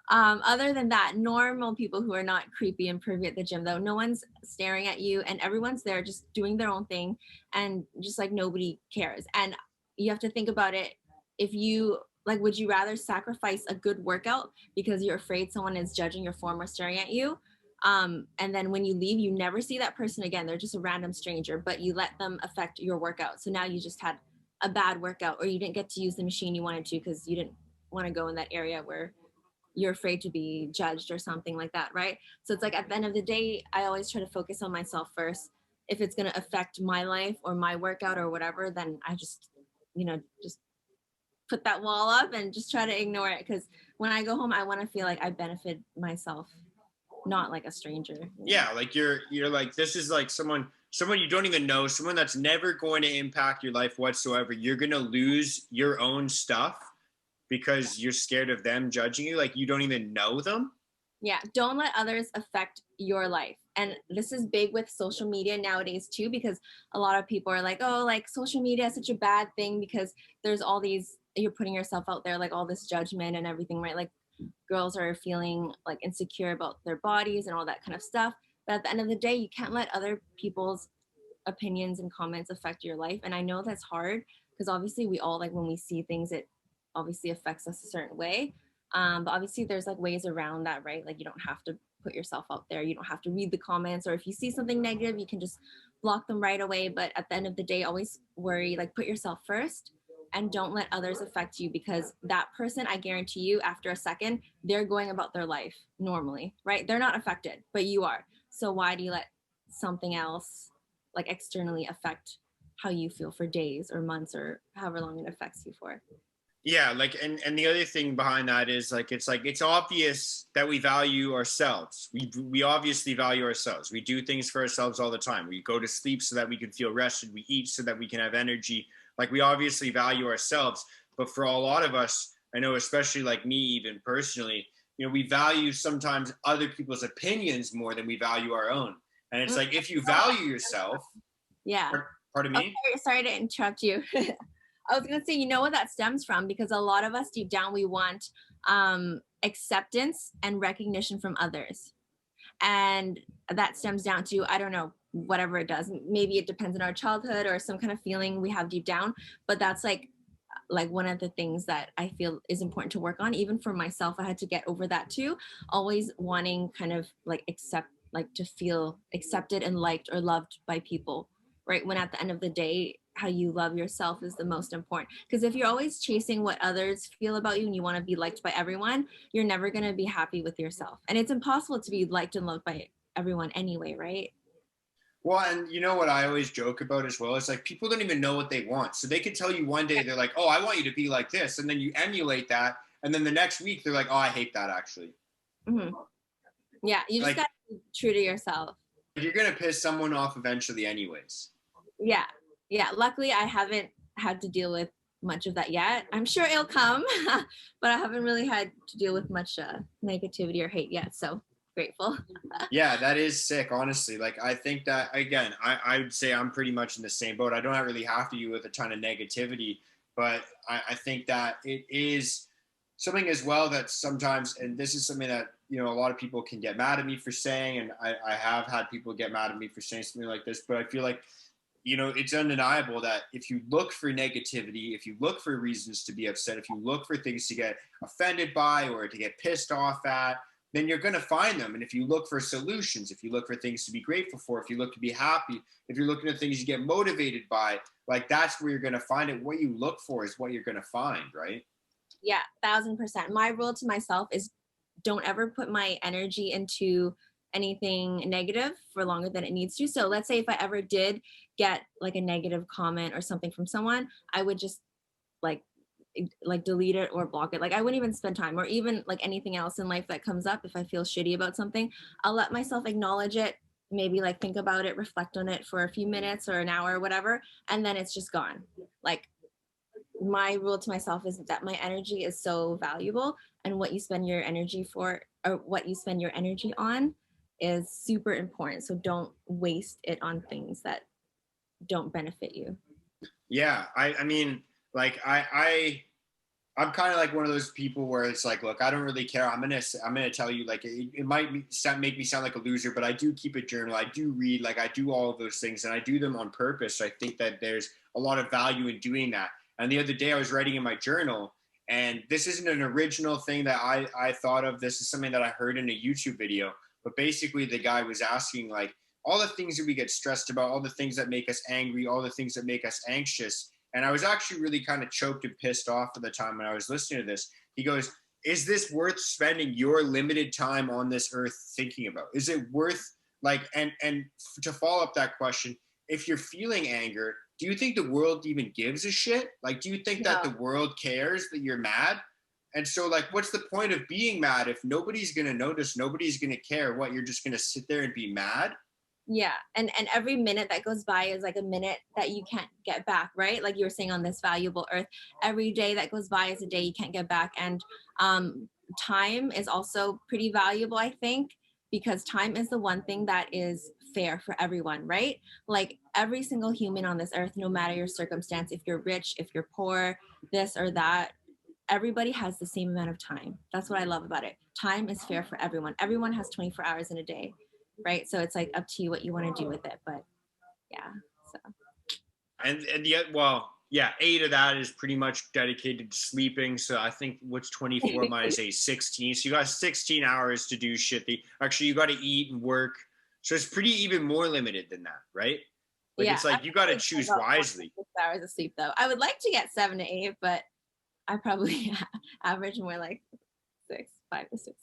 other than that, normal people who are not creepy and pervy at the gym, though, no one's staring at you and everyone's there just doing their own thing, and just like nobody cares. And you have to think about it. If you like, would you rather sacrifice a good workout because you're afraid someone is judging your form or staring at you? And then when you leave, you never see that person again. They're just a random stranger, but you let them affect your workout. So now you just had a bad workout, or you didn't get to use the machine you wanted to because you didn't want to go in that area where you're afraid to be judged or something like that, right? So it's like at the end of the day, I always try to focus on myself first. If it's going to affect my life or my workout or whatever, then I just, just put that wall up and just try to ignore it. Because when I go home, I want to feel like I benefit myself, not like a stranger. Yeah, like you're like, this is like someone you don't even know, someone that's never going to impact your life whatsoever. You're going to lose your own stuff because you're scared of them judging you. Like you don't even know them. Yeah, don't let others affect your life. And this is big with social media nowadays too, because a lot of people are like, oh, like social media is such a bad thing because there's all these, you're putting yourself out there, like all this judgment and everything, right? Like girls are feeling like insecure about their bodies and all that kind of stuff. But at the end of the day, you can't let other people's opinions and comments affect your life. And I know that's hard because obviously we all, like when we see things, it obviously affects us a certain way. But obviously there's like ways around that, right? Like you don't have to put yourself out there. You don't have to read the comments, or if you see something negative, you can just block them right away. But at the end of the day, always worry, like put yourself first and don't let others affect you, because that person, I guarantee you, after a second, they're going about their life normally, right? They're not affected, but you are. So why do you let something else like externally affect how you feel for days or months or however long it affects you for? Yeah, like and the other thing behind that is it's obvious that we value ourselves. We obviously value ourselves. We do things for ourselves all the time. We go to sleep so that we can feel rested. We eat so that we can have energy. Like we obviously value ourselves. But for a lot of us, I know, especially like me, even personally, we value sometimes other people's opinions more than we value our own. And it's like, if you value yourself. Yeah. Pardon me? Okay, sorry to interrupt you. I was going to say, you know what that stems from? Because a lot of us deep down, we want acceptance and recognition from others. And that stems down to, I don't know, whatever it does. Maybe it depends on our childhood or some kind of feeling we have deep down. But that's like one of the things that I feel is important to work on. Even for myself, I had to get over that too. Always wanting kind of like to feel accepted and liked or loved by people, right? When at the end of the day, how you love yourself is the most important. Because if you're always chasing what others feel about you and you want to be liked by everyone, you're never going to be happy with yourself. And it's impossible to be liked and loved by everyone anyway, right? Well, and you know what I always joke about as well? It's like people don't even know what they want. So they could tell you one day, they're like, oh, I want you to be like this. And then you emulate that. And then the next week, they're like, oh, I hate that actually. Mm-hmm. Yeah, you just got to be true to yourself. You're going to piss someone off eventually anyways. Yeah. Yeah. Luckily, I haven't had to deal with much of that yet. I'm sure it'll come, but I haven't really had to deal with much negativity or hate yet. So grateful. Yeah, that is sick, honestly. Like, I think that, again, I would say I'm pretty much in the same boat. I don't really have to deal with a ton of negativity, but I think that it is something as well that sometimes, and this is something that, a lot of people can get mad at me for saying, and I have had people get mad at me for saying something like this, but I feel like, it's undeniable that if you look for negativity, if you look for reasons to be upset, if you look for things to get offended by or to get pissed off at, then you're going to find them. And if you look for solutions, if you look for things to be grateful for, if you look to be happy, if you're looking at things you get motivated by, like that's where you're going to find it. What you look for is what you're going to find, right? Yeah, 1000%. My rule to myself is don't ever put my energy into anything negative for longer than it needs to. So let's say if I ever did get like a negative comment or something from someone, I would just like delete it or block it. Like I wouldn't even spend time, or even like anything else in life that comes up. If I feel shitty about something, I'll let myself acknowledge it maybe like think about it, reflect on it for a few minutes or an hour or whatever, and then it's just gone. Like my rule to myself is that my energy is so valuable, and what you spend your energy for, or what you spend your energy on, is super important. So don't waste it on things that don't benefit you. Yeah, I mean, like I'm kind of like one of those people where it's like, look, I don't really care. I'm gonna tell you, like, it might make me sound like a loser, but I do keep a journal. I do read, like, I do all of those things, and I do them on purpose. So I think that there's a lot of value in doing that. And the other day I was writing in my journal, and this isn't an original thing that I thought of. This is something that I heard in a YouTube video. But basically, the guy was asking, like, all the things that we get stressed about, all the things that make us angry, all the things that make us anxious. And I was actually really kind of choked and pissed off at the time when I was listening to this. He goes, is this worth spending your limited time on this earth thinking about? Is it worth, like, and to follow up that question, if you're feeling anger, do you think the world even gives a shit? Like, do you think that the world cares that you're mad? And so, like, what's the point of being mad if nobody's going to notice, nobody's going to care? What, you're just going to sit there and be mad? Yeah. And every minute that goes by is like a minute that you can't get back, right? Like you were saying, on this valuable earth, every day that goes by is a day you can't get back. And time is also pretty valuable, I think, because time is the one thing that is fair for everyone, right? Like every single human on this earth, no matter your circumstance, if you're rich, if you're poor, this or that, everybody has the same amount of time. That's what I love about it. Time is fair for everyone. Everyone has 24 hours in a day. Right. So it's like up to you what you want to do with it. But yeah. So. And yet, well, yeah, 8 of that is pretty much dedicated to sleeping. So I think what's 24 minus 8, 16. So you got 16 hours to do shit. Actually, you got to eat and work. So it's pretty even more limited than that, right? Like, yeah, it's like you got to choose wisely. 6 hours of sleep, though. I would like to get 7 to 8, but I probably average more like 5 to 6.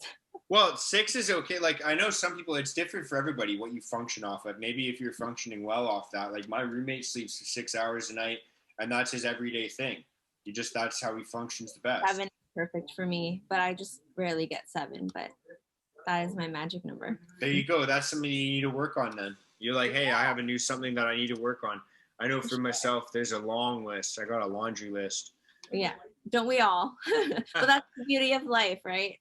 Well, 6 is okay. Like, I know some people, it's different for everybody what you function off of. Maybe if you're functioning well off that, like my roommate sleeps 6 hours a night, and that's his everyday thing. That's how he functions the best. 7 is perfect for me, but I just rarely get 7, but that is my magic number. There you go. That's something you need to work on then. You're like, hey, I have a new something that I need to work on. I know for myself, there's a long list. I got a laundry list. Yeah. Don't we all? But that's the beauty of life, right?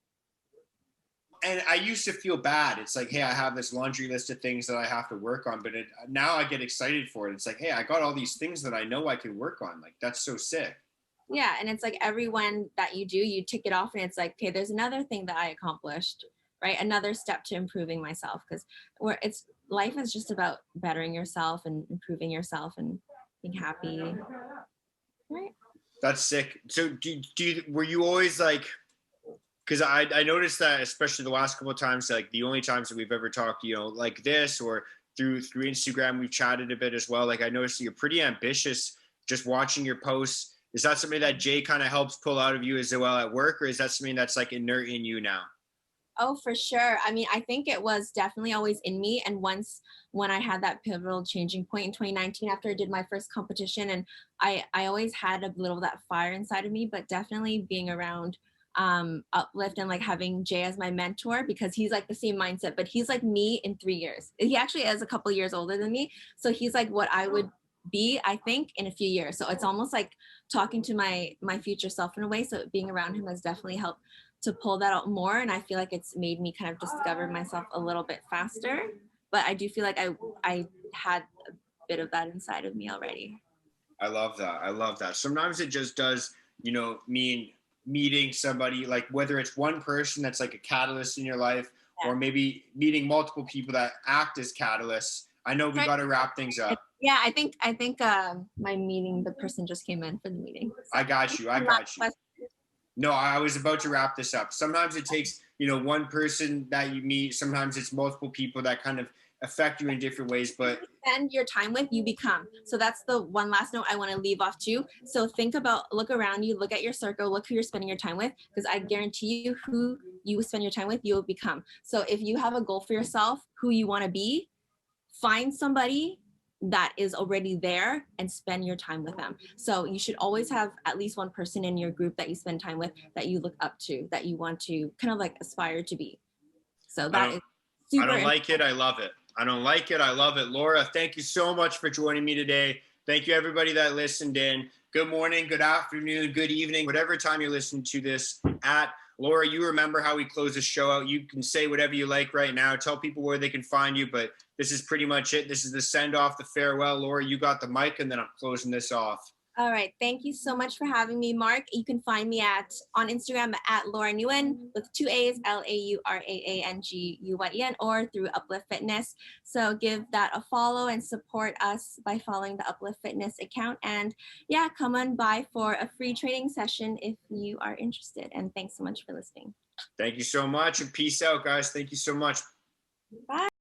And I used to feel bad. It's like, hey, I have this laundry list of things that I have to work on, but now I get excited for it. It's like, hey, I got all these things that I know I can work on. Like, that's so sick. Yeah, and it's like every one that you do, you tick it off, and it's like, okay, there's another thing that I accomplished, right? Another step to improving myself, because life is just about bettering yourself and improving yourself and being happy, right? That's sick. So were you always like? Because I noticed that, especially the last couple of times, like the only times that we've ever talked, like this or through Instagram, we've chatted a bit as well. Like I noticed that you're pretty ambitious just watching your posts. Is that something that Jay kind of helps pull out of you as well at work, or is that something that's like inert in you now? Oh, for sure. I mean, I think it was definitely always in me. And when I had that pivotal changing point in 2019, after I did my first competition, and I always had a little of that fire inside of me, but definitely being around Uplift and like having Jay as my mentor, because he's like the same mindset, but he's like me in 3 years. He actually is a couple years older than me. So he's like what I would be, I think, in a few years. So it's almost like talking to my future self in a way. So being around him has definitely helped to pull that out more. And I feel like it's made me kind of discover myself a little bit faster. But I do feel like I had a bit of that inside of me already. I love that. Sometimes it just does, mean meeting somebody, like whether it's one person that's like a catalyst in your life, or maybe meeting multiple people that act as catalysts. I know we got to wrap things up. Yeah, I think my meeting, the person just came in for the meeting. So. I got you. No, I was about to wrap this up. Sometimes it takes, one person that you meet. Sometimes it's multiple people that kind of affect you in different ways, but spend your time with, you become. So that's the one last note I want to leave off too. So look around you, look at your circle, look who you're spending your time with, because I guarantee you who you spend your time with, you will become. So if you have a goal for yourself, who you want to be, find somebody that is already there and spend your time with them. So you should always have at least one person in your group that you spend time with, that you look up to, that you want to kind of like aspire to be. So that is super. I don't like it. I love it. I don't like it. I love it. Laura, thank you so much for joining me today. Thank you, everybody that listened in. Good morning, good afternoon, good evening, whatever time you listen to this at. Laura, you remember how we close the show out. You can say whatever you like right now. Tell people where they can find you, but this is pretty much it. This is the send off, the farewell. Laura, you got the mic, and then I'm closing this off. All right. Thank you so much for having me, Mark. You can find me on Instagram at Laura Nguyen with 2 A's, LauraAnguyen, or through Uplift Fitness. So give that a follow and support us by following the Uplift Fitness account. And yeah, come on by for a free training session if you are interested. And thanks so much for listening. Thank you so much, and peace out, guys. Thank you so much. Bye.